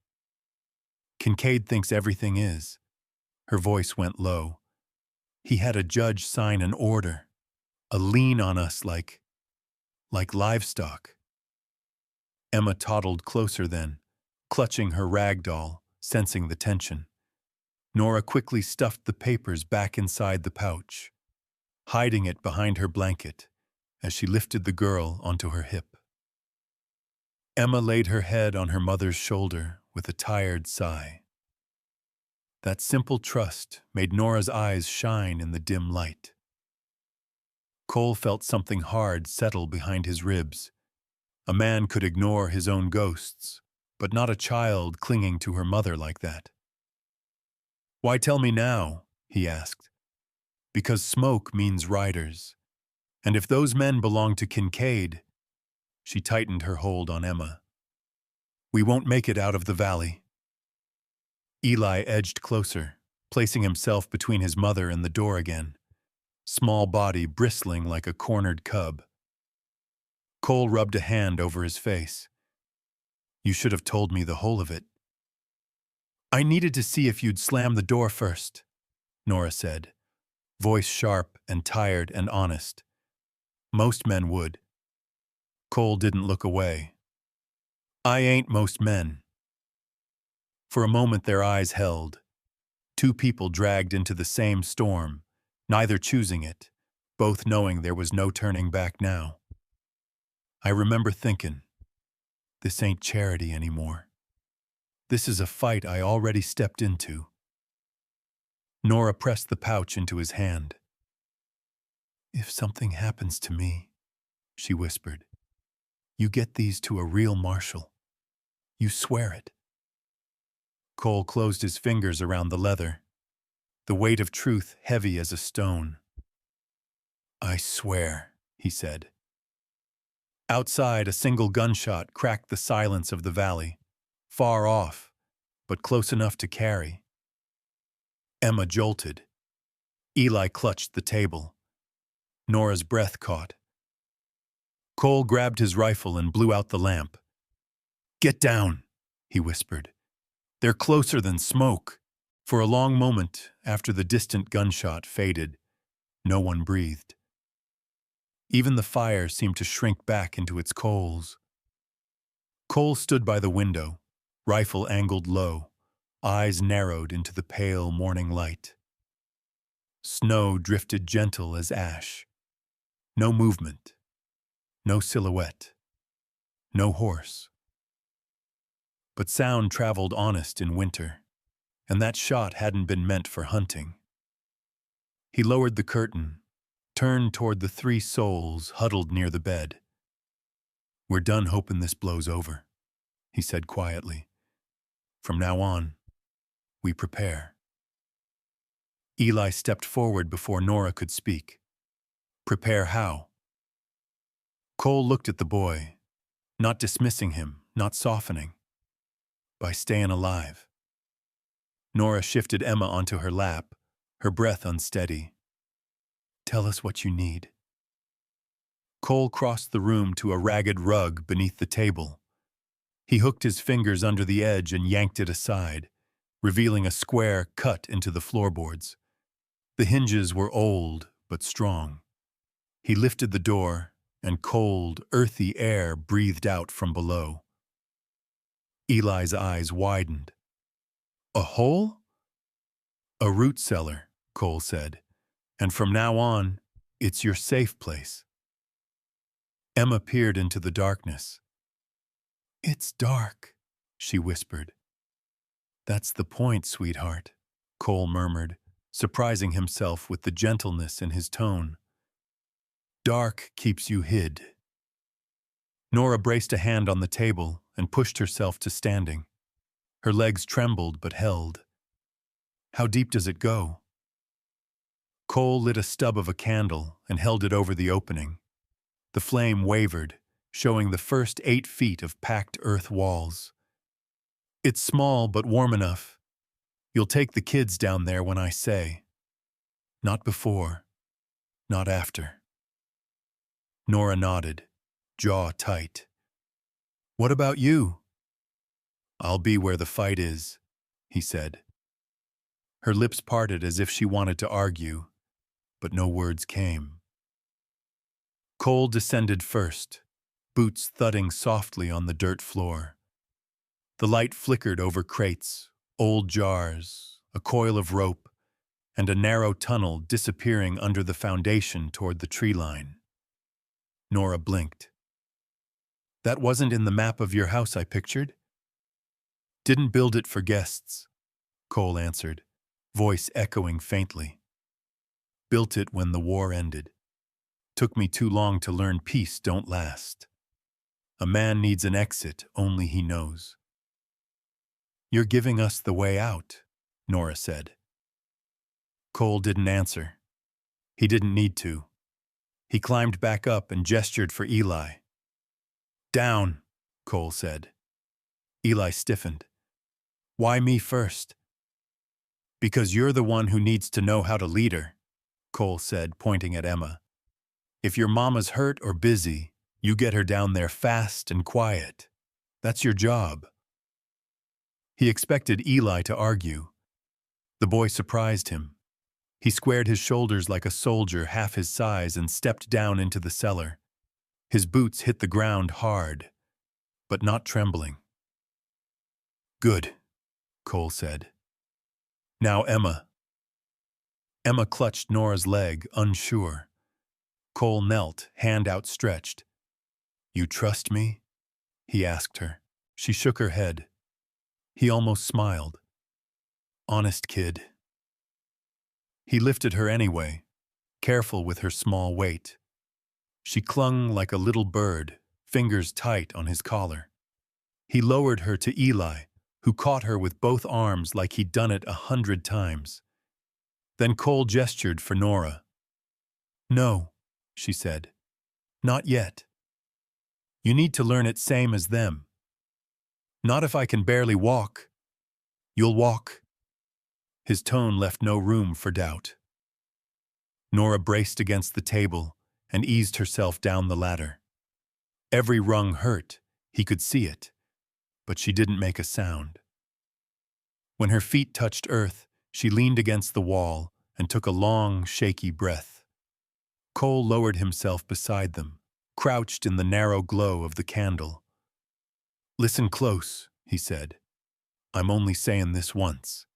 Kincaid thinks everything is. Her voice went low. He had a judge sign an order, a lien on us like livestock. Emma toddled closer then, clutching her rag doll, sensing the tension. Nora quickly stuffed the papers back inside the pouch, hiding it behind her blanket as she lifted the girl onto her hip. Emma laid her head on her mother's shoulder with a tired sigh. That simple trust made Nora's eyes shine in the dim light. Cole felt something hard settle behind his ribs. A man could ignore his own ghosts, but not a child clinging to her mother like that. Why tell me now? He asked. Because smoke means riders. And if those men belong to Kincaid, she tightened her hold on Emma. We won't make it out of the valley. Eli edged closer, placing himself between his mother and the door again, small body bristling like a cornered cub. Cole rubbed a hand over his face. You should have told me the whole of it. I needed to see if you'd slam the door first, Nora said, voice sharp and tired and honest. Most men would. Cole didn't look away. I ain't most men. For a moment their eyes held. Two people dragged into the same storm, neither choosing it, both knowing there was no turning back now. I remember thinking, this ain't charity anymore. This is a fight I already stepped into. Nora pressed the pouch into his hand. If something happens to me, she whispered, you get these to a real marshal. You swear it. Cole closed his fingers around the leather, the weight of truth heavy as a stone. I swear, he said. Outside, a single gunshot cracked the silence of the valley, far off, but close enough to carry. Emma jolted. Eli clutched the table. Nora's breath caught. Cole grabbed his rifle and blew out the lamp. Get down, he whispered. They're closer than smoke. For a long moment, after the distant gunshot faded, no one breathed. Even the fire seemed to shrink back into its coals. Cole stood by the window, rifle angled low, eyes narrowed into the pale morning light. Snow drifted gentle as ash. No movement. No silhouette. No horse. But sound traveled honest in winter, and that shot hadn't been meant for hunting. He lowered the curtain, turned toward the three souls huddled near the bed. We're done hoping this blows over, he said quietly. From now on, we prepare. Eli stepped forward before Nora could speak. Prepare how? Cole looked at the boy, not dismissing him, not softening. By staying alive. Nora shifted Emma onto her lap, her breath unsteady. Tell us what you need. Cole crossed the room to a ragged rug beneath the table. He hooked his fingers under the edge and yanked it aside, revealing a square cut into the floorboards. The hinges were old but strong. He lifted the door, and cold, earthy air breathed out from below. Eli's eyes widened. A hole? A root cellar, Cole said. And from now on, it's your safe place. Emma peered into the darkness. It's dark, she whispered. That's the point, sweetheart, Cole murmured, surprising himself with the gentleness in his tone. Dark keeps you hid. Nora braced a hand on the table and pushed herself to standing. Her legs trembled but held. How deep does it go? Cole lit a stub of a candle and held it over the opening. The flame wavered, showing the first 8 feet of packed earth walls. It's small but warm enough. You'll take the kids down there when I say. Not before, not after. Nora nodded, jaw tight. What about you? I'll be where the fight is, he said. Her lips parted as if she wanted to argue, but no words came. Cole descended first, boots thudding softly on the dirt floor. The light flickered over crates, old jars, a coil of rope, and a narrow tunnel disappearing under the foundation toward the tree line. Nora blinked. That wasn't in the map of your house I pictured? Didn't build it for guests, Cole answered, voice echoing faintly. Built it when the war ended. Took me too long to learn peace don't last. A man needs an exit only he knows. You're giving us the way out, Nora said. Cole didn't answer. He didn't need to. He climbed back up and gestured for Eli. Down, Cole said. Eli stiffened. Why me first? Because you're the one who needs to know how to lead her, Cole said, pointing at Emma. If your mama's hurt or busy, you get her down there fast and quiet. That's your job. He expected Eli to argue. The boy surprised him. He squared his shoulders like a soldier half his size and stepped down into the cellar. His boots hit the ground hard, but not trembling. Good, Cole said. Now Emma. Emma clutched Nora's leg, unsure. Cole knelt, hand outstretched. You trust me? He asked her. She shook her head. He almost smiled. Honest kid. He lifted her anyway, careful with her small weight. She clung like a little bird, fingers tight on his collar. He lowered her to Eli, who caught her with both arms like he'd done it 100 times. Then Cole gestured for Nora. No, she said. Not yet. You need to learn it same as them. Not if I can barely walk. You'll walk. His tone left no room for doubt. Nora braced against the table and eased herself down the ladder. Every rung hurt, he could see it, but she didn't make a sound. When her feet touched earth, she leaned against the wall and took a long, shaky breath. Cole lowered himself beside them, crouched in the narrow glow of the candle. Listen close, he said. I'm only saying this once.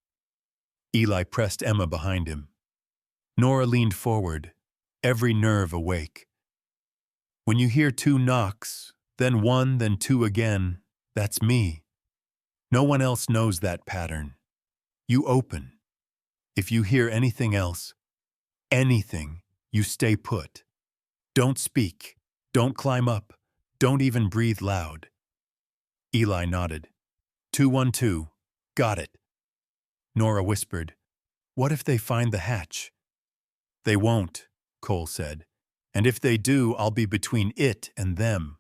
Eli pressed Emma behind him. Nora leaned forward, every nerve awake. When you hear 2 knocks, then 1, then 2 again, that's me. No one else knows that pattern. You open. If you hear anything else, anything, you stay put. Don't speak. Don't climb up. Don't even breathe loud. Eli nodded. 212. Got it. Nora whispered, What if they find the hatch? They won't, Cole said. And if they do, I'll be between it and them.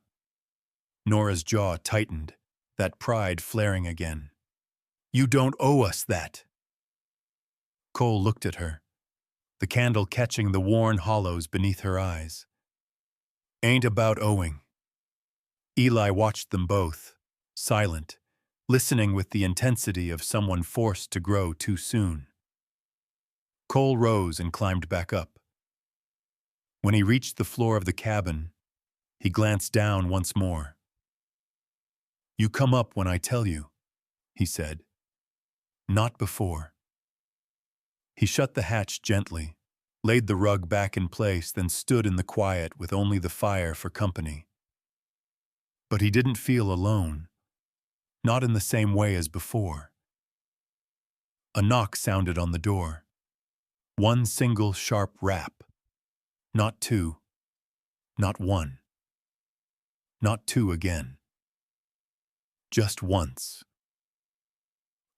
Nora's jaw tightened, that pride flaring again. You don't owe us that. Cole looked at her, the candle catching the worn hollows beneath her eyes. Ain't about owing. Eli watched them both, silent, listening with the intensity of someone forced to grow too soon. Cole rose and climbed back up. When he reached the floor of the cabin, he glanced down once more. You come up when I tell you, he said. Not before. He shut the hatch gently, laid the rug back in place, then stood in the quiet with only the fire for company. But he didn't feel alone. not in the same way as before. A knock sounded on the door. One single sharp rap. Not two. Not one. Not two again. Just once.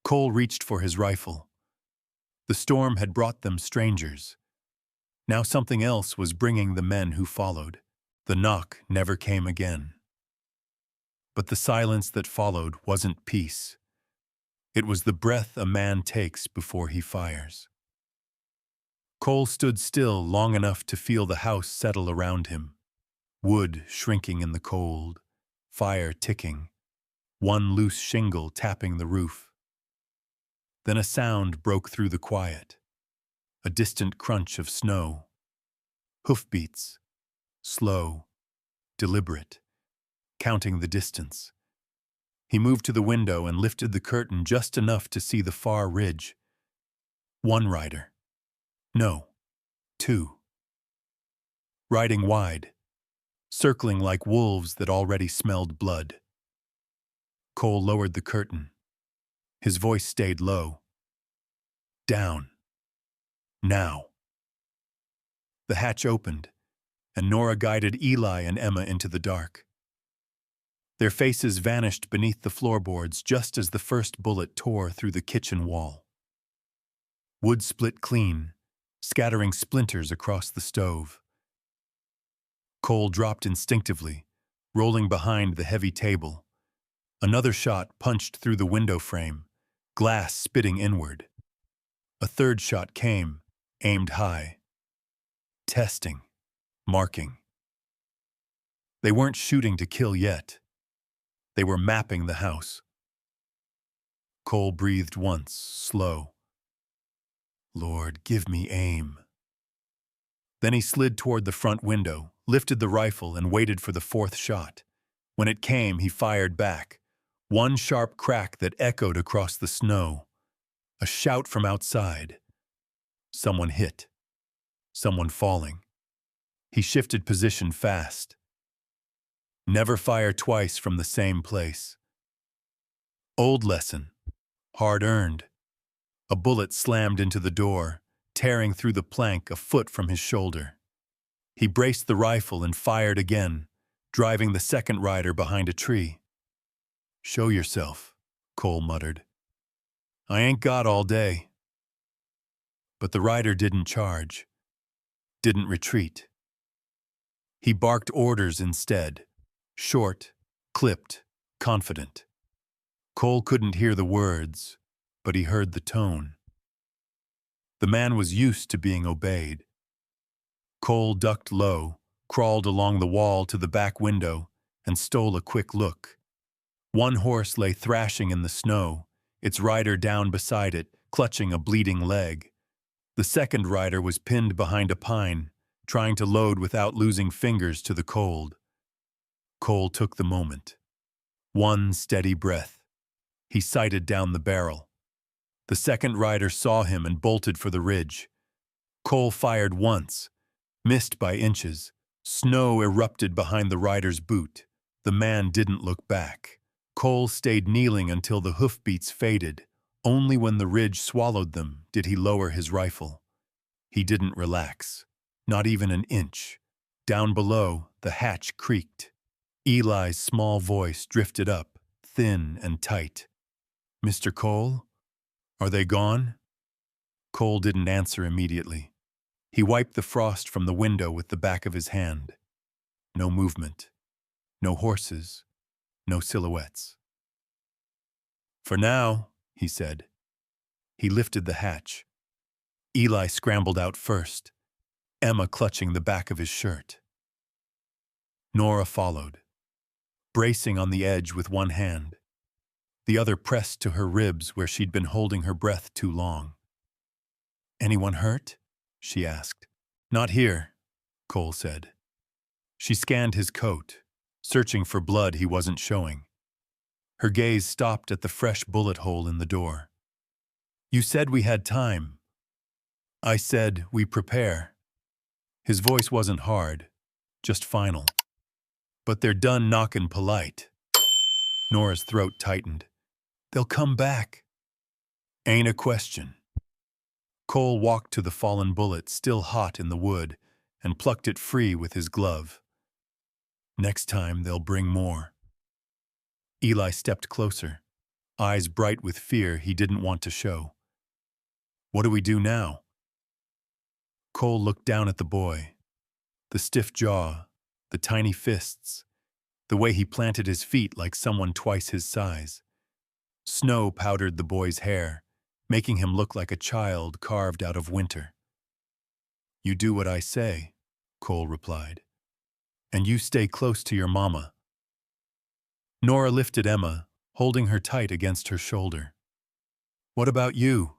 Cole reached for his rifle. The storm had brought them strangers. Now something else was bringing the men who followed. The knock never came again. But the silence that followed wasn't peace. It was the breath a man takes before he fires. Cole stood still long enough to feel the house settle around him. Wood shrinking in the cold, fire ticking, one loose shingle tapping the roof. Then a sound broke through the quiet, a distant crunch of snow. Hoofbeats, slow, deliberate, counting the distance. He moved to the window and lifted the curtain just enough to see the far ridge. One rider. No, two. Riding wide, circling like wolves that already smelled blood. Cole lowered the curtain. His voice stayed low. Down. Now. The hatch opened, and Nora guided Eli and Emma into the dark. Their faces vanished beneath the floorboards just as the first bullet tore through the kitchen wall. Wood split clean, scattering splinters across the stove. Cole dropped instinctively, rolling behind the heavy table. Another shot punched through the window frame, glass spitting inward. A third shot came, aimed high. Testing, marking. They weren't shooting to kill yet. They were mapping the house. Cole breathed once, slow. Lord, give me aim. Then he slid toward the front window, lifted the rifle, and waited for the fourth shot. When it came, he fired back. One sharp crack that echoed across the snow. A shout from outside. Someone hit. Someone falling. He shifted position fast. Never fire twice from the same place. Old lesson. Hard-earned. A bullet slammed into the door, tearing through the plank a foot from his shoulder. He braced the rifle and fired again, driving the second rider behind a tree. Show yourself, Cole muttered. I ain't got all day. But the rider didn't charge, didn't retreat. He barked orders instead, short, clipped, confident. Cole couldn't hear the words, but he heard the tone. The man was used to being obeyed. Cole ducked low, crawled along the wall to the back window, and stole a quick look. One horse lay thrashing in the snow, its rider down beside it, clutching a bleeding leg. The second rider was pinned behind a pine, trying to load without losing fingers to the cold. Cole took the moment. One steady breath. He sighted down the barrel. The second rider saw him and bolted for the ridge. Cole fired once, missed by inches. Snow erupted behind the rider's boot. The man didn't look back. Cole stayed kneeling until the hoofbeats faded. Only when the ridge swallowed them did he lower his rifle. He didn't relax, not even an inch. Down below, the hatch creaked. Eli's small voice drifted up, thin and tight. Mr. Cole? Are they gone? Cole didn't answer immediately. He wiped the frost from the window with the back of his hand. No movement. No horses. No silhouettes. For now, he said. He lifted the hatch. Eli scrambled out first, Emma clutching the back of his shirt. Nora followed, bracing on the edge with one hand. The other pressed to her ribs where she'd been holding her breath too long. Anyone hurt? She asked. Not here, Cole said. She scanned his coat, searching for blood he wasn't showing. Her gaze stopped at the fresh bullet hole in the door. You said we had time. I said we prepare. His voice wasn't hard, just final. But they're done knockin' polite. Nora's throat tightened. They'll come back. Ain't a question. Cole walked to the fallen bullet still hot in the wood and plucked it free with his glove. Next time they'll bring more. Eli stepped closer, eyes bright with fear he didn't want to show. What do we do now? Cole looked down at the boy. The stiff jaw, the tiny fists, the way he planted his feet like someone twice his size. Snow powdered the boy's hair, making him look like a child carved out of winter. You do what I say, Cole replied. And you stay close to your mama. Nora lifted Emma, holding her tight against her shoulder. What about you?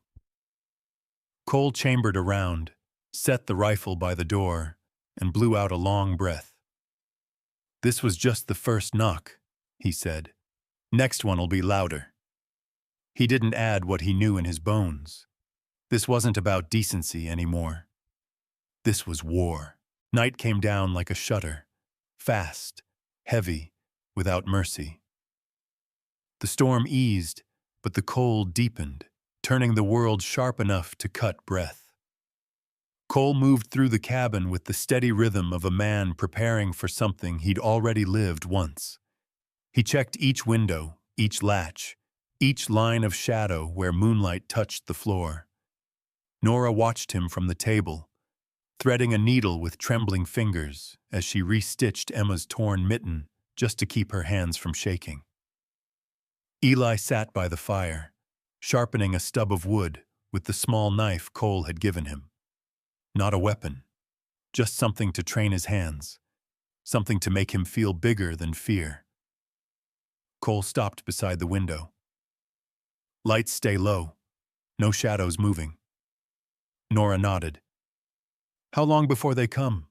Cole chambered around, set the rifle by the door, and blew out a long breath. This was just the first knock, he said. Next one'll be louder. He didn't add what he knew in his bones. This wasn't about decency anymore. This was war. Night came down like a shutter, fast, heavy, without mercy. The storm eased, but the cold deepened, turning the world sharp enough to cut breath. Cole moved through the cabin with the steady rhythm of a man preparing for something he'd already lived once. He checked each window, each latch, each line of shadow where moonlight touched the floor. Nora watched him from the table, threading a needle with trembling fingers as she restitched Emma's torn mitten just to keep her hands from shaking. Eli sat by the fire, sharpening a stub of wood with the small knife Cole had given him. Not a weapon, just something to train his hands, something to make him feel bigger than fear. Cole stopped beside the window. Lights stay low, no shadows moving. Nora nodded. How long before they come?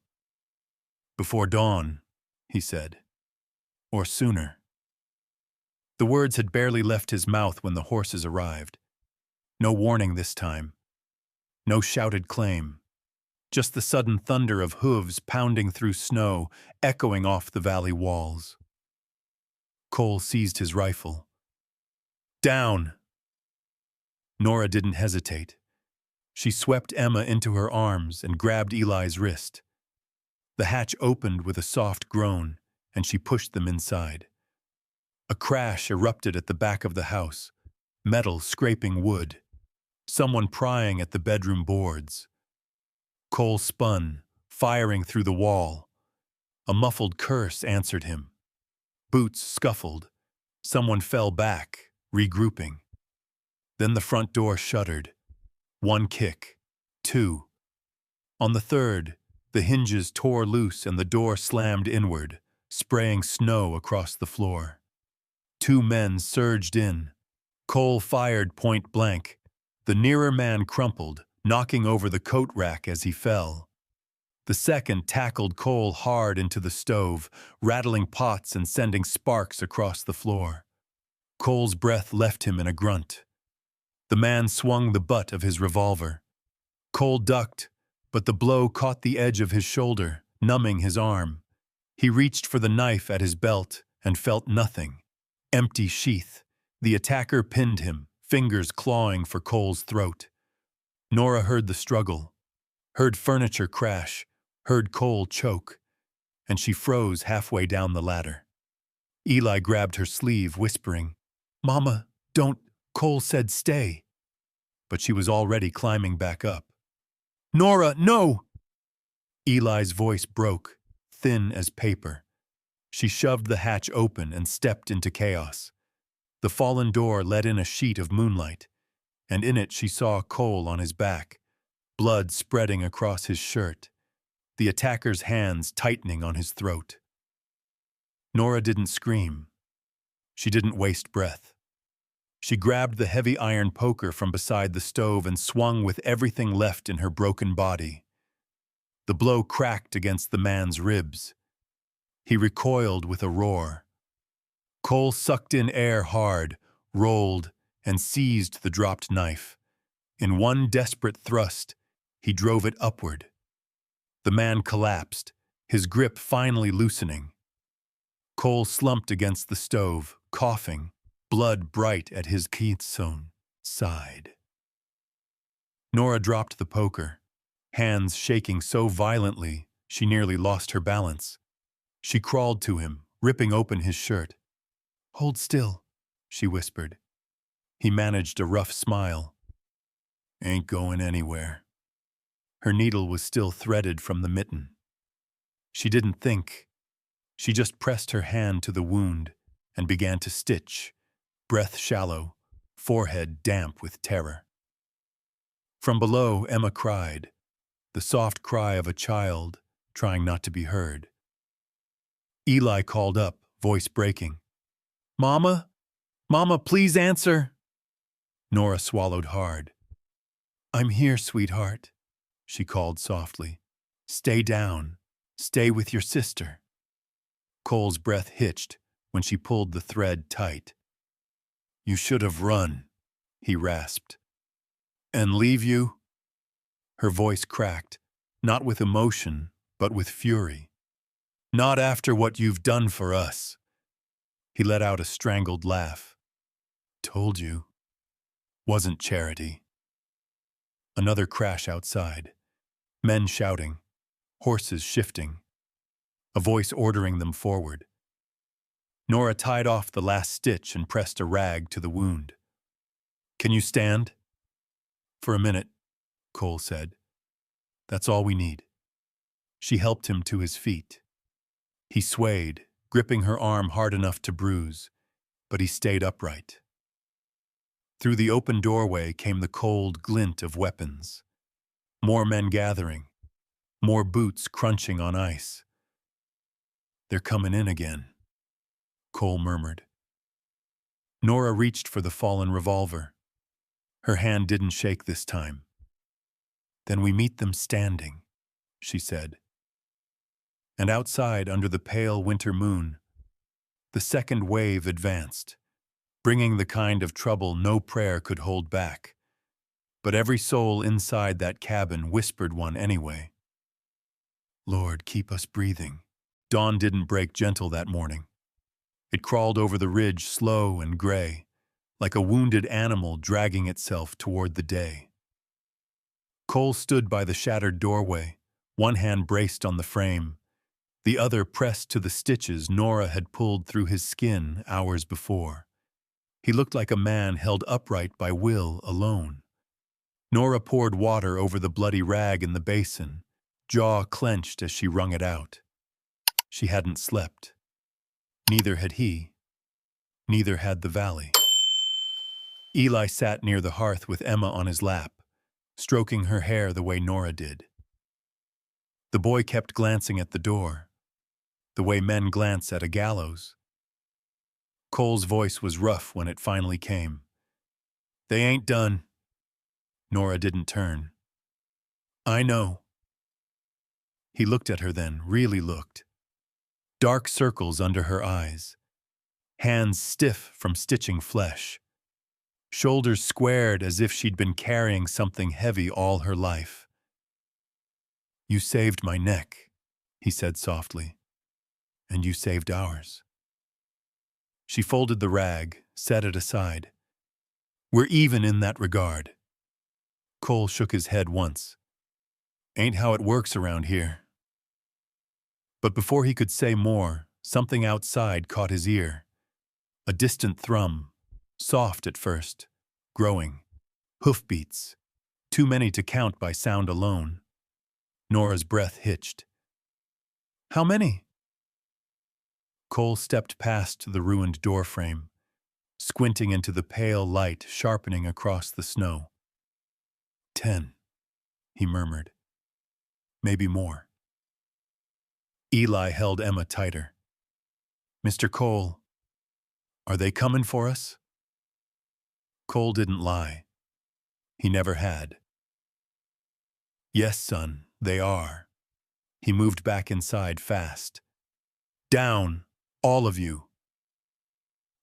Before dawn, he said. Or sooner. The words had barely left his mouth when the horses arrived. No warning this time. No shouted claim. Just the sudden thunder of hooves pounding through snow, echoing off the valley walls. Cole seized his rifle. Down! Nora didn't hesitate. She swept Emma into her arms and grabbed Eli's wrist. The hatch opened with a soft groan, and she pushed them inside. A crash erupted at the back of the house, metal scraping wood, someone prying at the bedroom boards. Cole spun, firing through the wall. A muffled curse answered him. Boots scuffled. Someone fell back, regrouping. Then the front door shuddered. One kick, two. On the third, the hinges tore loose and the door slammed inward, spraying snow across the floor. Two men surged in. Cole fired point blank. The nearer man crumpled, knocking over the coat rack as he fell. The second tackled Cole hard into the stove, rattling pots and sending sparks across the floor. Cole's breath left him in a grunt. The man swung the butt of his revolver. Cole ducked, but the blow caught the edge of his shoulder, numbing his arm. He reached for the knife at his belt and felt nothing. Empty sheath. The attacker pinned him, fingers clawing for Cole's throat. Nora heard the struggle, heard furniture crash, heard Cole choke, and she froze halfway down the ladder. Eli grabbed her sleeve, whispering, "Mama, don't," Cole said, "Stay." But she was already climbing back up. "Nora, no!" Eli's voice broke, thin as paper. She shoved the hatch open and stepped into chaos. The fallen door let in a sheet of moonlight, and in it she saw Cole on his back, blood spreading across his shirt, the attacker's hands tightening on his throat. Nora didn't scream. She didn't waste breath. She grabbed the heavy iron poker from beside the stove and swung with everything left in her broken body. The blow cracked against the man's ribs. He recoiled with a roar. Cole sucked in air hard, rolled, and seized the dropped knife. In one desperate thrust, he drove it upward. The man collapsed, his grip finally loosening. Cole slumped against the stove, coughing, blood bright at his Keith's side. Nora dropped the poker, hands shaking so violently she nearly lost her balance. She crawled to him, ripping open his shirt. "Hold still," she whispered. He managed a rough smile. "Ain't going anywhere." Her needle was still threaded from the mitten. She didn't think. She just pressed her hand to the wound and began to stitch, breath shallow, forehead damp with terror. From below, Emma cried, the soft cry of a child trying not to be heard. Eli called up, voice breaking. "Mama? Mama, please answer." Nora swallowed hard. "I'm here, sweetheart," she called softly. "Stay down. Stay with your sister." Cole's breath hitched when she pulled the thread tight. "You should have run," he rasped. "And leave you?" Her voice cracked, not with emotion, but with fury. "Not after what you've done for us." He let out a strangled laugh. "Told you. Wasn't charity." Another crash outside. Men shouting, horses shifting, a voice ordering them forward. Nora tied off the last stitch and pressed a rag to the wound. "Can you stand?" "For a minute," Cole said. "That's all we need." She helped him to his feet. He swayed, gripping her arm hard enough to bruise, but he stayed upright. Through the open doorway came the cold glint of weapons. More men gathering, more boots crunching on ice. "They're coming in again," Cole murmured. Nora reached for the fallen revolver. Her hand didn't shake this time. "Then we meet them standing," she said. And outside, under the pale winter moon, the second wave advanced, bringing the kind of trouble no prayer could hold back. But every soul inside that cabin whispered one anyway. "Lord, keep us breathing." Dawn didn't break gentle that morning. It crawled over the ridge slow and gray, like a wounded animal dragging itself toward the day. Cole stood by the shattered doorway, one hand braced on the frame, the other pressed to the stitches Nora had pulled through his skin hours before. He looked like a man held upright by will alone. Nora poured water over the bloody rag in the basin, jaw clenched as she wrung it out. She hadn't slept. Neither had he. Neither had the valley. Eli sat near the hearth with Emma on his lap, stroking her hair the way Nora did. The boy kept glancing at the door, the way men glance at a gallows. Cole's voice was rough when it finally came. "They ain't done." Nora didn't turn. "I know." He looked at her then, really looked. Dark circles under her eyes, hands stiff from stitching flesh, shoulders squared as if she'd been carrying something heavy all her life. "You saved my neck," he said softly, "and you saved ours." She folded the rag, set it aside. "We're even in that regard." Cole shook his head once. "Ain't how it works around here." But before he could say more, something outside caught his ear. A distant thrum, soft at first, growing. Hoofbeats, too many to count by sound alone. Nora's breath hitched. "How many?" Cole stepped past the ruined doorframe, squinting into the pale light sharpening across the snow. 10, he murmured. "Maybe more." Eli held Emma tighter. "Mr. Cole, are they coming for us?" Cole didn't lie. He never had. "Yes, son, they are." He moved back inside fast. "Down, all of you."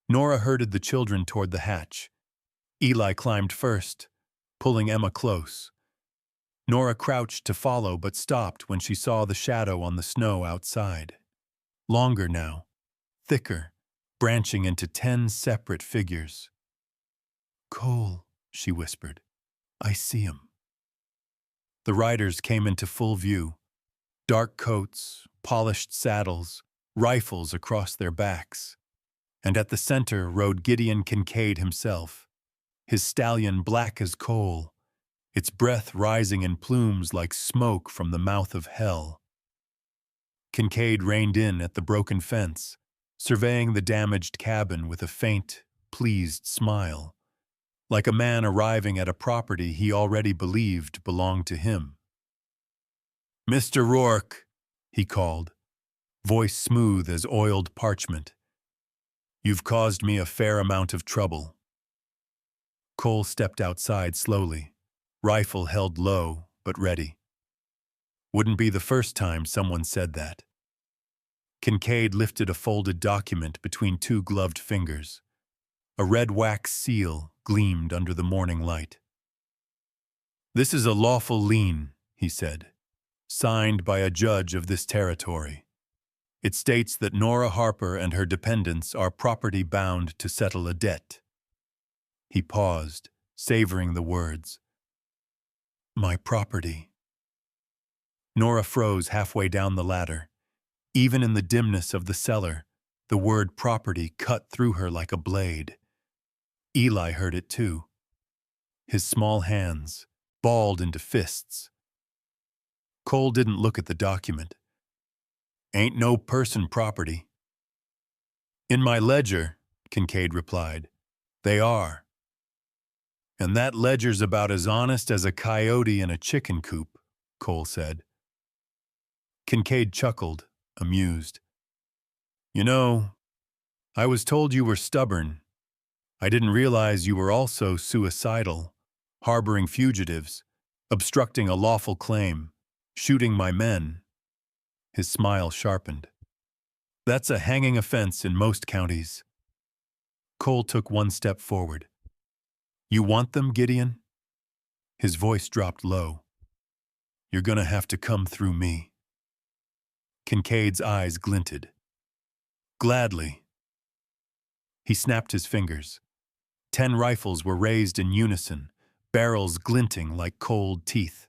Nora herded the children toward the hatch. Eli climbed first, pulling Emma close. Nora crouched to follow but stopped when she saw the shadow on the snow outside. Longer now, thicker, branching into 10 separate figures. "Cole," she whispered. "I see him." The riders came into full view. Dark coats, polished saddles, rifles across their backs. And at the center rode Gideon Kincaid himself, his stallion black as coal, its breath rising in plumes like smoke from the mouth of hell. Kincaid reined in at the broken fence, surveying the damaged cabin with a faint, pleased smile, like a man arriving at a property he already believed belonged to him. "Mr. Rourke," he called, voice smooth as oiled parchment. "You've caused me a fair amount of trouble." Cole stepped outside slowly, rifle held low but ready. Wouldn't be the first time someone said that. Kincaid lifted a folded document between two gloved fingers. A red wax seal gleamed under the morning light. "This is a lawful lien," he said, "signed by a judge of this territory. It states that Nora Harper and her dependents are property bound to settle a debt." He paused, savoring the words. "My property." Nora froze halfway down the ladder. Even in the dimness of the cellar, the word property cut through her like a blade. Eli heard it too. His small hands balled into fists. Cole didn't look at the document. "Ain't no person property." "In my ledger," Kincaid replied, "they are. And that ledger's about as honest as a coyote in a chicken coop," Cole said. Kincaid chuckled, amused. "You know, I was told you were stubborn. I didn't realize you were also suicidal, harboring fugitives, obstructing a lawful claim, shooting my men." His smile sharpened. "That's a hanging offense in most counties." Cole took one step forward. "You want them, Gideon?" His voice dropped low. "You're gonna have to come through me." Kincaid's eyes glinted. "Gladly." He snapped his fingers. 10 rifles were raised in unison, barrels glinting like cold teeth.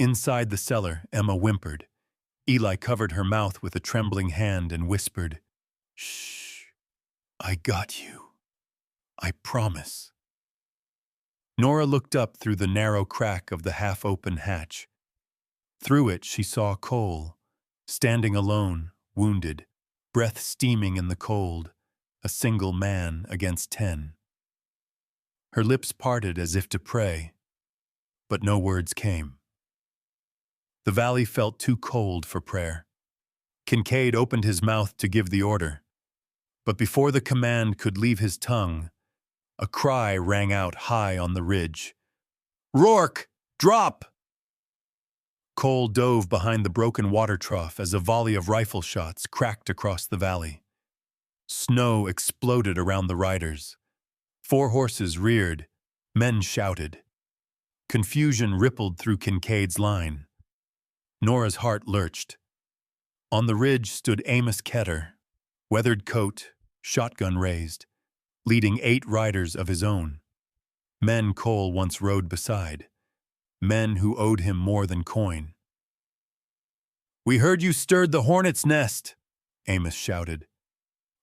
Inside the cellar, Emma whimpered. Eli covered her mouth with a trembling hand and whispered, "Shh, I got you. I promise." Nora looked up through the narrow crack of the half-open hatch. Through it she saw Cole, standing alone, wounded, breath steaming in the cold, a single man against 10. Her lips parted as if to pray, but no words came. The valley felt too cold for prayer. Kincaid opened his mouth to give the order, but before the command could leave his tongue, a cry rang out high on the ridge. "Rourke, drop!" Cole dove behind the broken water trough as a volley of rifle shots cracked across the valley. Snow exploded around the riders. 4 horses reared. Men shouted. Confusion rippled through Kincaid's line. Nora's heart lurched. On the ridge stood Amos Ketter, weathered coat, shotgun raised, leading 8 riders of his own. Men Cole once rode beside. Men who owed him more than coin. "We heard you stirred the hornet's nest," Amos shouted.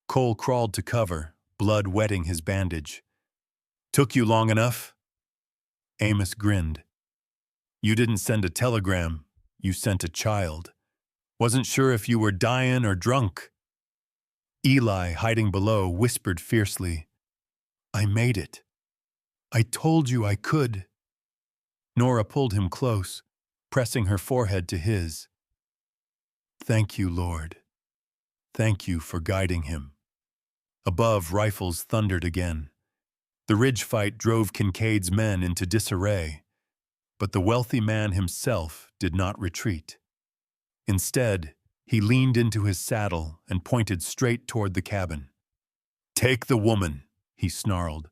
Cole crawled to cover, blood wetting his bandage. "Took you long enough?" Amos grinned. "You didn't send a telegram, you sent a child. Wasn't sure if you were dying or drunk." Eli, hiding below, whispered fiercely, "I made it. I told you I could." Nora pulled him close, pressing her forehead to his. "Thank you, Lord. Thank you for guiding him." Above, rifles thundered again. The ridge fight drove Kincaid's men into disarray, but the wealthy man himself did not retreat. Instead, he leaned into his saddle and pointed straight toward the cabin. "Take the woman," he snarled.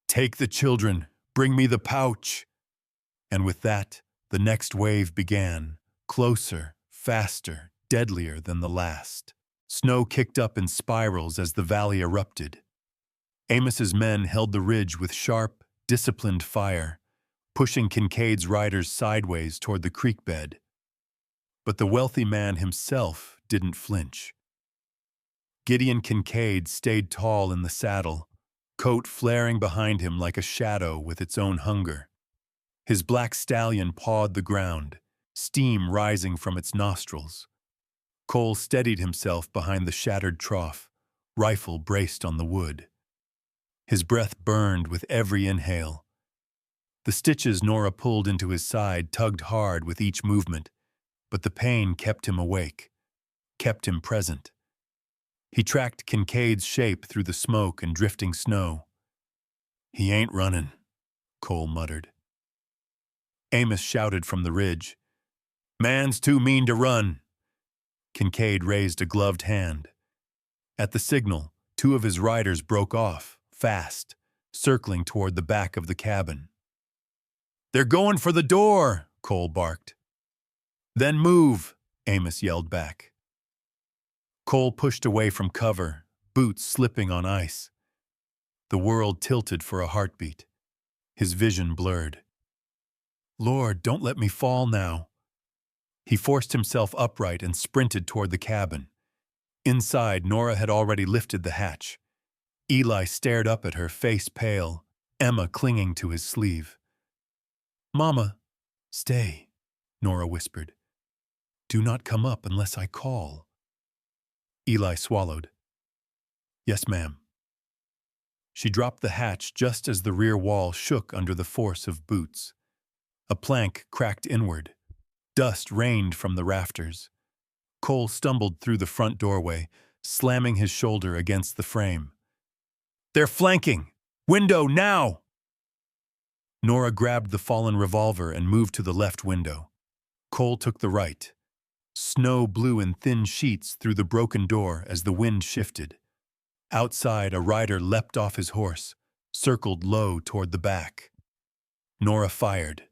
"Take the children. Bring me the pouch." And with that, the next wave began, closer, faster, deadlier than the last. Snow kicked up in spirals as the valley erupted. Amos's men held the ridge with sharp, disciplined fire, pushing Kincaid's riders sideways toward the creek bed. But the wealthy man himself didn't flinch. Gideon Kincaid stayed tall in the saddle, coat flaring behind him like a shadow with its own hunger. His black stallion pawed the ground, steam rising from its nostrils. Cole steadied himself behind the shattered trough, rifle braced on the wood. His breath burned with every inhale. The stitches Nora pulled into his side tugged hard with each movement, but the pain kept him awake, kept him present. He tracked Kincaid's shape through the smoke and drifting snow. "He ain't running," Cole muttered. Amos shouted from the ridge, "Man's too mean to run." Kincaid raised a gloved hand. At the signal, two of his riders broke off, fast, circling toward the back of the cabin. "They're going for the door," Cole barked. "Then move," Amos yelled back. Cole pushed away from cover, boots slipping on ice. The world tilted for a heartbeat. His vision blurred. "Lord, don't let me fall now." He forced himself upright and sprinted toward the cabin. Inside, Nora had already lifted the hatch. Eli stared up at her, face pale, Emma clinging to his sleeve. "Mama, stay," Nora whispered. "Do not come up unless I call." Eli swallowed. "Yes, ma'am." She dropped the hatch just as the rear wall shook under the force of boots. A plank cracked inward. Dust rained from the rafters. Cole stumbled through the front doorway, slamming his shoulder against the frame. "They're flanking! Window now!" Nora grabbed the fallen revolver and moved to the left window. Cole took the right. Snow blew in thin sheets through the broken door as the wind shifted. Outside, a rider leapt off his horse, circled low toward the back. Nora fired.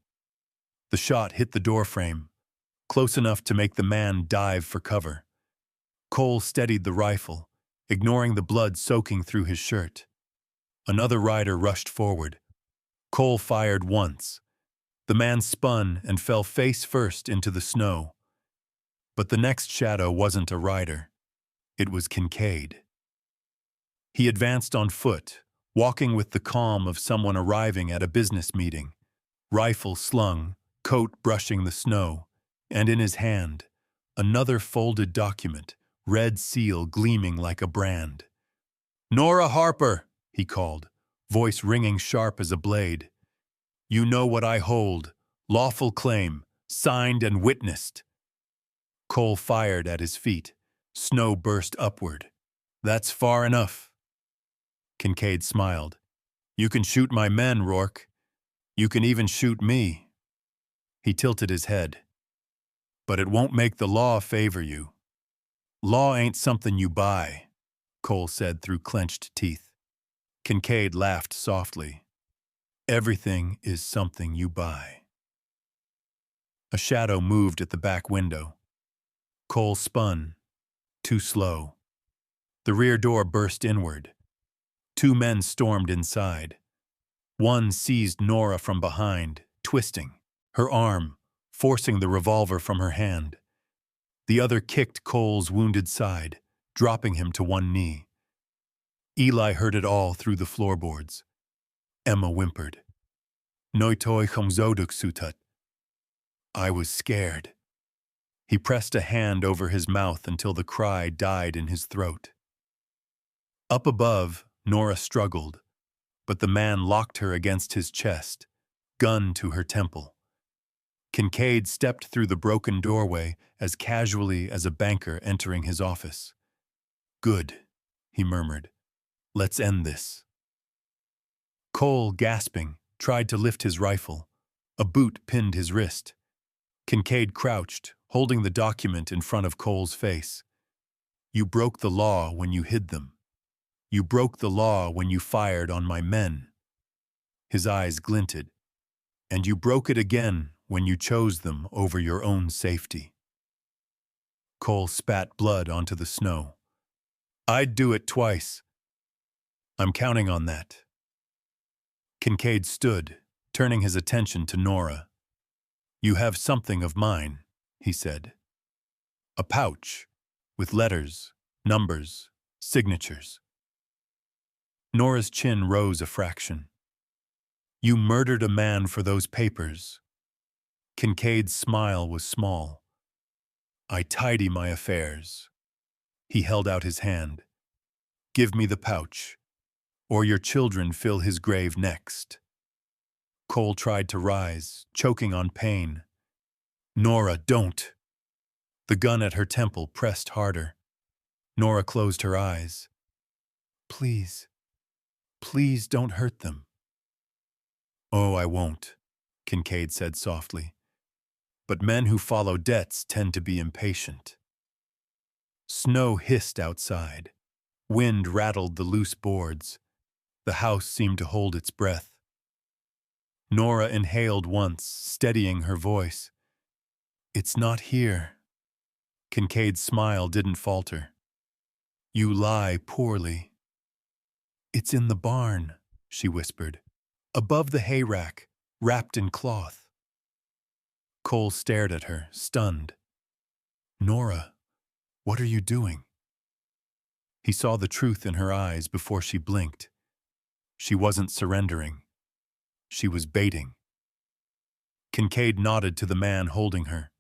The shot hit the doorframe, close enough to make the man dive for cover. Cole steadied the rifle, ignoring the blood soaking through his shirt. Another rider rushed forward. Cole fired once. The man spun and fell face first into the snow. But the next shadow wasn't a rider. It was Kincaid. He advanced on foot, walking with the calm of someone arriving at a business meeting, rifle slung, coat brushing the snow, and in his hand, another folded document, red seal gleaming like a brand. "Nora Harper," he called, voice ringing sharp as a blade. "You know what I hold, lawful claim, signed and witnessed." Cole fired at his feet. Snow burst upward. "That's far enough." Kincaid smiled. "You can shoot my men, Rourke. You can even shoot me." He tilted his head. "But it won't make the law favor you." "Law ain't something you buy," Cole said through clenched teeth. Kincaid laughed softly. "Everything is something you buy." A shadow moved at the back window. Cole spun, too slow. The rear door burst inward. Two men stormed inside. One seized Nora from behind, twisting, her arm, forcing the revolver from her hand. The other kicked Cole's wounded side, dropping him to one knee. Eli heard it all through the floorboards. Emma whimpered. "Noitoi chomzoduk sutat." I was scared. He pressed a hand over his mouth until the cry died in his throat. Up above, Nora struggled, but the man locked her against his chest, gun to her temple. Kincaid stepped through the broken doorway as casually as a banker entering his office. "Good," he murmured. "Let's end this." Cole, gasping, tried to lift his rifle. A boot pinned his wrist. Kincaid crouched, holding the document in front of Cole's face. "You broke the law when you hid them. You broke the law when you fired on my men." His eyes glinted. "And you broke it again when you chose them over your own safety." Cole spat blood onto the snow. I'd do it twice. I'm counting on that. Kincaid stood, turning his attention to Nora. You have something of mine, he said. A pouch, with letters, numbers, signatures. Nora's chin rose a fraction. You murdered a man for those papers. Kincaid's smile was small. I tidy my affairs. He held out his hand. Give me the pouch, or your children fill his grave next. Cole tried to rise, choking on pain. Nora, don't. The gun at her temple pressed harder. Nora closed her eyes. Please, please don't hurt them. Oh, I won't, Kincaid said softly. But men who follow debts tend to be impatient. Snow hissed outside. Wind rattled the loose boards. The house seemed to hold its breath. Nora inhaled once, steadying her voice. It's not here. Kincaid's smile didn't falter. You lie poorly. It's in the barn, she whispered. Above the hayrack, wrapped in cloth. Cole stared at her, stunned. Nora, what are you doing? He saw the truth in her eyes before she blinked. She wasn't surrendering. She was baiting. Kincaid nodded to the man holding her.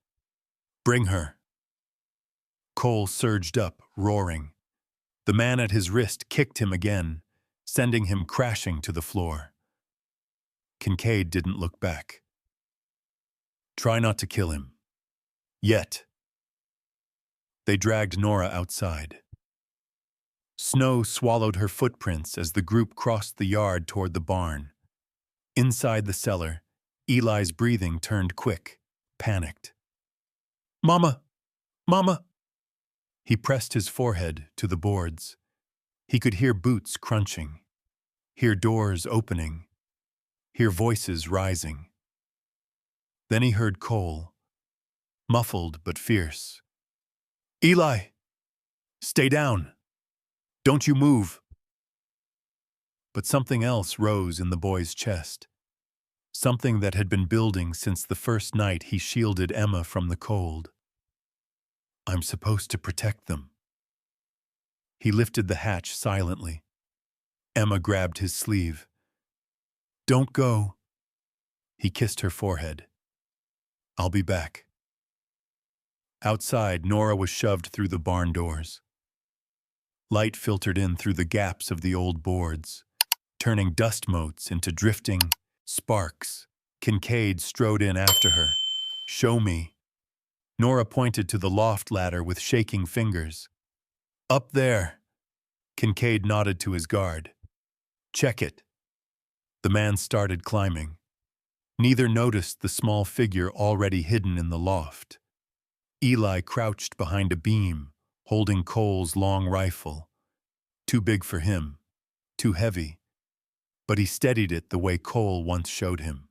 Bring her. Cole surged up, roaring. The man at his wrist kicked him again, sending him crashing to the floor. Kincaid didn't look back. Try not to kill him. Yet. They dragged Nora outside. Snow swallowed her footprints as the group crossed the yard toward the barn. Inside the cellar, Eli's breathing turned quick, panicked. Mama! Mama! He pressed his forehead to the boards. He could hear boots crunching, hear doors opening, hear voices rising. Then he heard Cole, muffled but fierce. Eli! Stay down! Don't you move! But something else rose in the boy's chest. Something that had been building since the first night he shielded Emma from the cold. I'm supposed to protect them. He lifted the hatch silently. Emma grabbed his sleeve. Don't go. He kissed her forehead. I'll be back. Outside, Nora was shoved through the barn doors. Light filtered in through the gaps of the old boards, turning dust motes into drifting sparks. Kincaid strode in after her. Show me. Nora pointed to the loft ladder with shaking fingers. Up there. Kincaid nodded to his guard. Check it. The man started climbing. Neither noticed the small figure already hidden in the loft. Eli crouched behind a beam, holding Cole's long rifle. Too big for him, too heavy. But he steadied it the way Cole once showed him.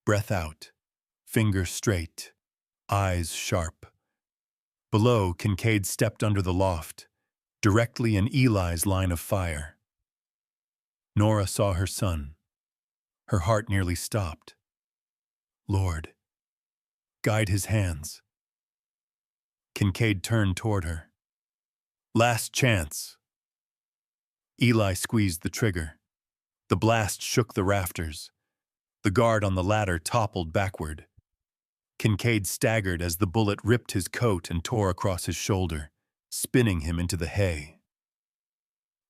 Breath out, finger straight, eyes sharp. Below, Kincaid stepped under the loft, directly in Eli's line of fire. Nora saw her son. Her heart nearly stopped. Lord, guide his hands. Kincaid turned toward her. Last chance. Eli squeezed the trigger. The blast shook the rafters. The guard on the ladder toppled backward. Kincaid staggered as the bullet ripped his coat and tore across his shoulder, spinning him into the hay.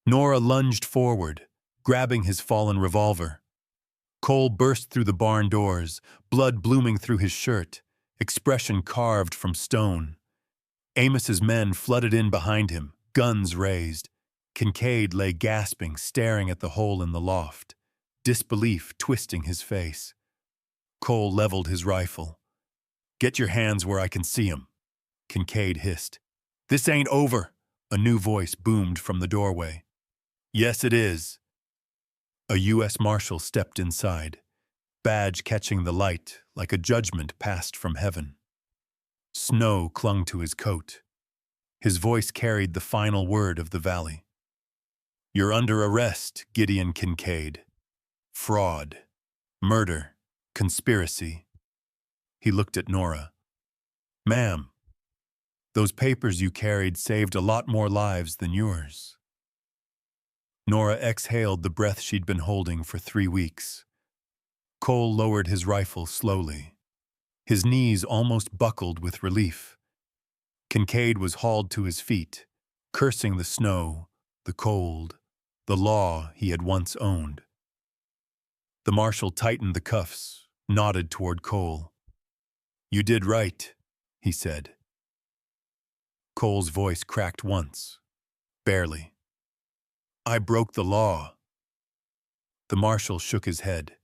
Nora lunged forward, grabbing his fallen revolver. Cole burst through the barn doors, blood blooming through his shirt, expression carved from stone. Amos's men flooded in behind him, guns raised. Kincaid lay gasping, staring at the hole in the loft, disbelief twisting his face. Cole leveled his rifle. Get your hands where I can see 'em, Kincaid hissed. This ain't over, a new voice boomed from the doorway. Yes, it is. A U.S. Marshal stepped inside, badge catching the light like a judgment passed from heaven. Snow clung to his coat. His voice carried the final word of the valley. "You're under arrest, Gideon Kincaid. Fraud. Murder. Conspiracy." He looked at Nora. "Ma'am, those papers you carried saved a lot more lives than yours." Nora exhaled the breath she'd been holding for 3 weeks. Cole lowered his rifle slowly. His knees almost buckled with relief. Kincaid was hauled to his feet, cursing the snow, the cold, the law he had once owned. The marshal tightened the cuffs, nodded toward Cole. "You did right," he said. Cole's voice cracked once, barely. "I broke the law." The marshal shook his head.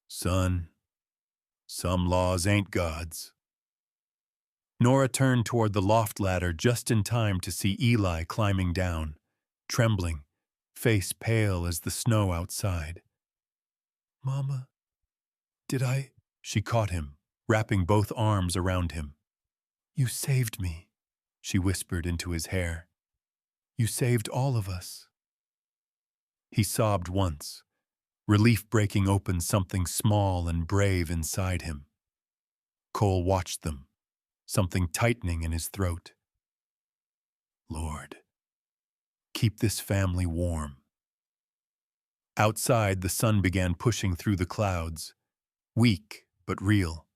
"Son, some laws ain't God's." Nora turned toward the loft ladder just in time to see Eli climbing down, trembling, face pale as the snow outside. "Mama, did I—" She caught him, wrapping both arms around him. "You saved me," she whispered into his hair. "You saved all of us." He sobbed once, relief breaking open something small and brave inside him. Cole watched them, something tightening in his throat. "Lord, keep this family warm." Outside, the sun began pushing through the clouds, weak but real.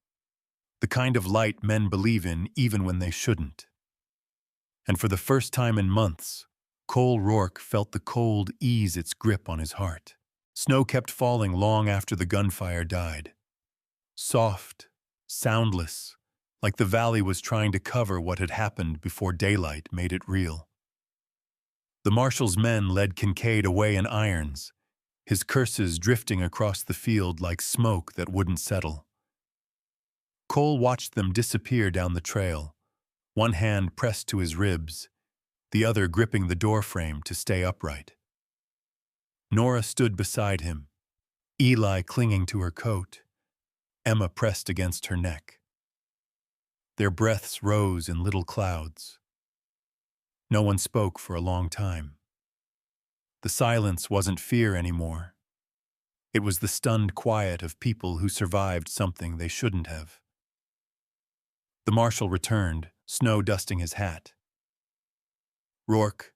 The kind of light men believe in even when they shouldn't. And for the first time in months, Cole Rourke felt the cold ease its grip on his heart. Snow kept falling long after the gunfire died. Soft, soundless, like the valley was trying to cover what had happened before daylight made it real. The marshal's men led Kincaid away in irons, his curses drifting across the field like smoke that wouldn't settle. Cole watched them disappear down the trail, one hand pressed to his ribs, the other gripping the doorframe to stay upright. Nora stood beside him, Eli clinging to her coat, Emma pressed against her neck. Their breaths rose in little clouds. No one spoke for a long time. The silence wasn't fear anymore. It was the stunned quiet of people who survived something they shouldn't have. The marshal returned, snow dusting his hat. "Rourke,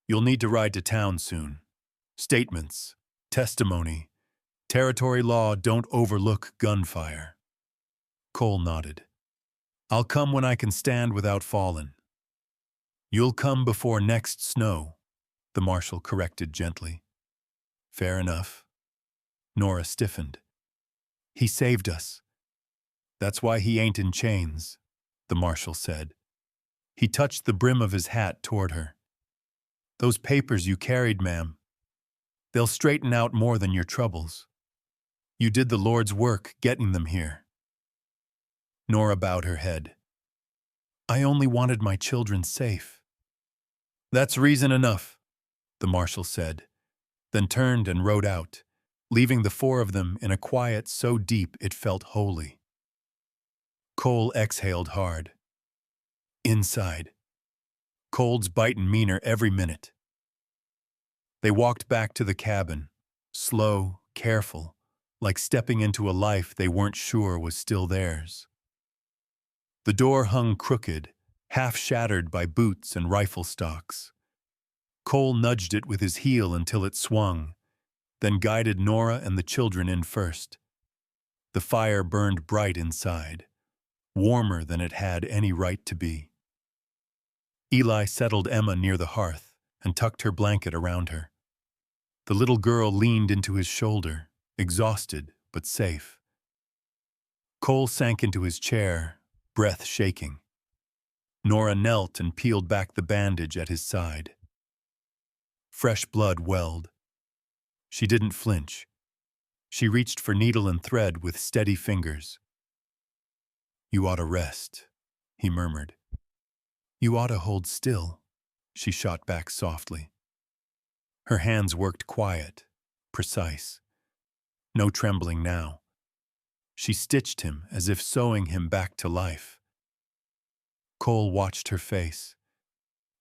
you'll need to ride to town soon. Statements, testimony, territory law don't overlook gunfire." Cole nodded. "I'll come when I can stand without falling." "You'll come before next snow," the marshal corrected gently. "Fair enough." Nora stiffened. "He saved us." "That's why he ain't in chains," the marshal said. He touched the brim of his hat toward her. "Those papers you carried, ma'am, they'll straighten out more than your troubles. You did the Lord's work getting them here." Nora bowed her head. "I only wanted my children safe." "That's reason enough," the marshal said, then turned and rode out, leaving the 4 of them in a quiet so deep it felt holy. Cole exhaled hard. Inside. Cold's biting meaner every minute. They walked back to the cabin, slow, careful, like stepping into a life they weren't sure was still theirs. The door hung crooked, half shattered by boots and rifle stocks. Cole nudged it with his heel until it swung, then guided Nora and the children in first. The fire burned bright inside, warmer than it had any right to be. Eli settled Emma near the hearth and tucked her blanket around her. The little girl leaned into his shoulder, exhausted but safe. Cole sank into his chair, breath shaking. Nora knelt and peeled back the bandage at his side. Fresh blood welled. She didn't flinch. She reached for needle and thread with steady fingers. "You ought to rest," he murmured. "You ought to hold still," she shot back softly. Her hands worked quiet, precise. No trembling now. She stitched him as if sewing him back to life. Cole watched her face,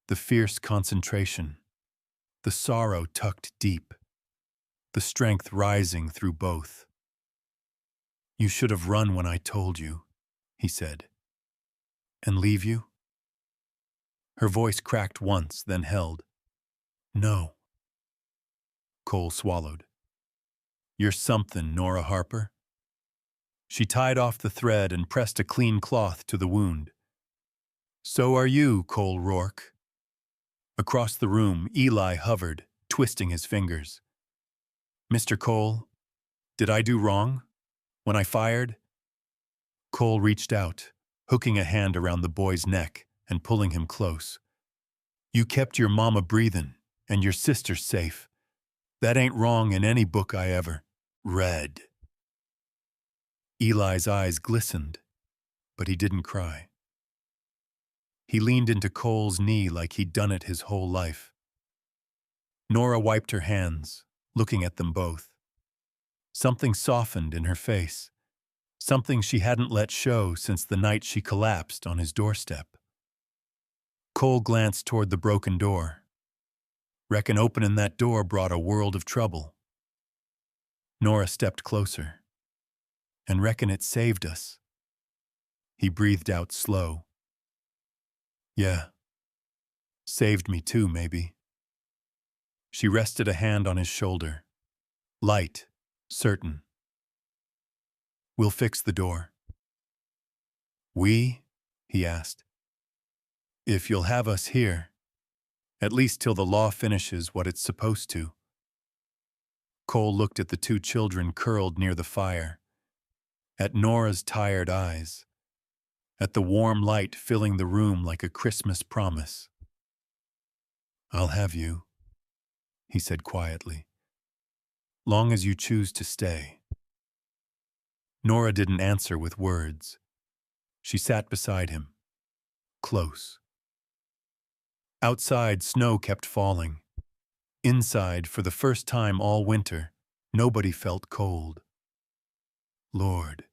the fierce concentration, the sorrow tucked deep, the strength rising through both. "You should have run when I told you," he said. "And leave you?" Her voice cracked once, then held. "No." Cole swallowed. "You're something, Nora Harper." She tied off the thread and pressed a clean cloth to the wound. "So are you, Cole Rourke." Across the room, Eli hovered, twisting his fingers. "Mr. Cole, did I do wrong? When I fired?" Cole reached out, hooking a hand around the boy's neck and pulling him close. "You kept your mama breathing and your sister safe. That ain't wrong in any book I ever read." Eli's eyes glistened, but he didn't cry. He leaned into Cole's knee like he'd done it his whole life. Nora wiped her hands, looking at them both. Something softened in her face, something she hadn't let show since the night she collapsed on his doorstep. Cole glanced toward the broken door. "Reckon opening that door brought a world of trouble." Nora stepped closer. "And reckon it saved us." He breathed out slow. "Yeah. Saved me too, maybe." She rested a hand on his shoulder. Light, certain. "We'll fix the door." "We?" he asked. "If you'll have us here, at least till the law finishes what it's supposed to." Cole looked at the two children curled near the fire, at Nora's tired eyes, at the warm light filling the room like a Christmas promise. "I'll have you," he said quietly. "Long as you choose to stay." Nora didn't answer with words. She sat beside him, close. Outside, snow kept falling. Inside, for the first time all winter, nobody felt cold. "Lord,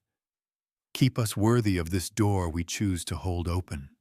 keep us worthy of this door we choose to hold open."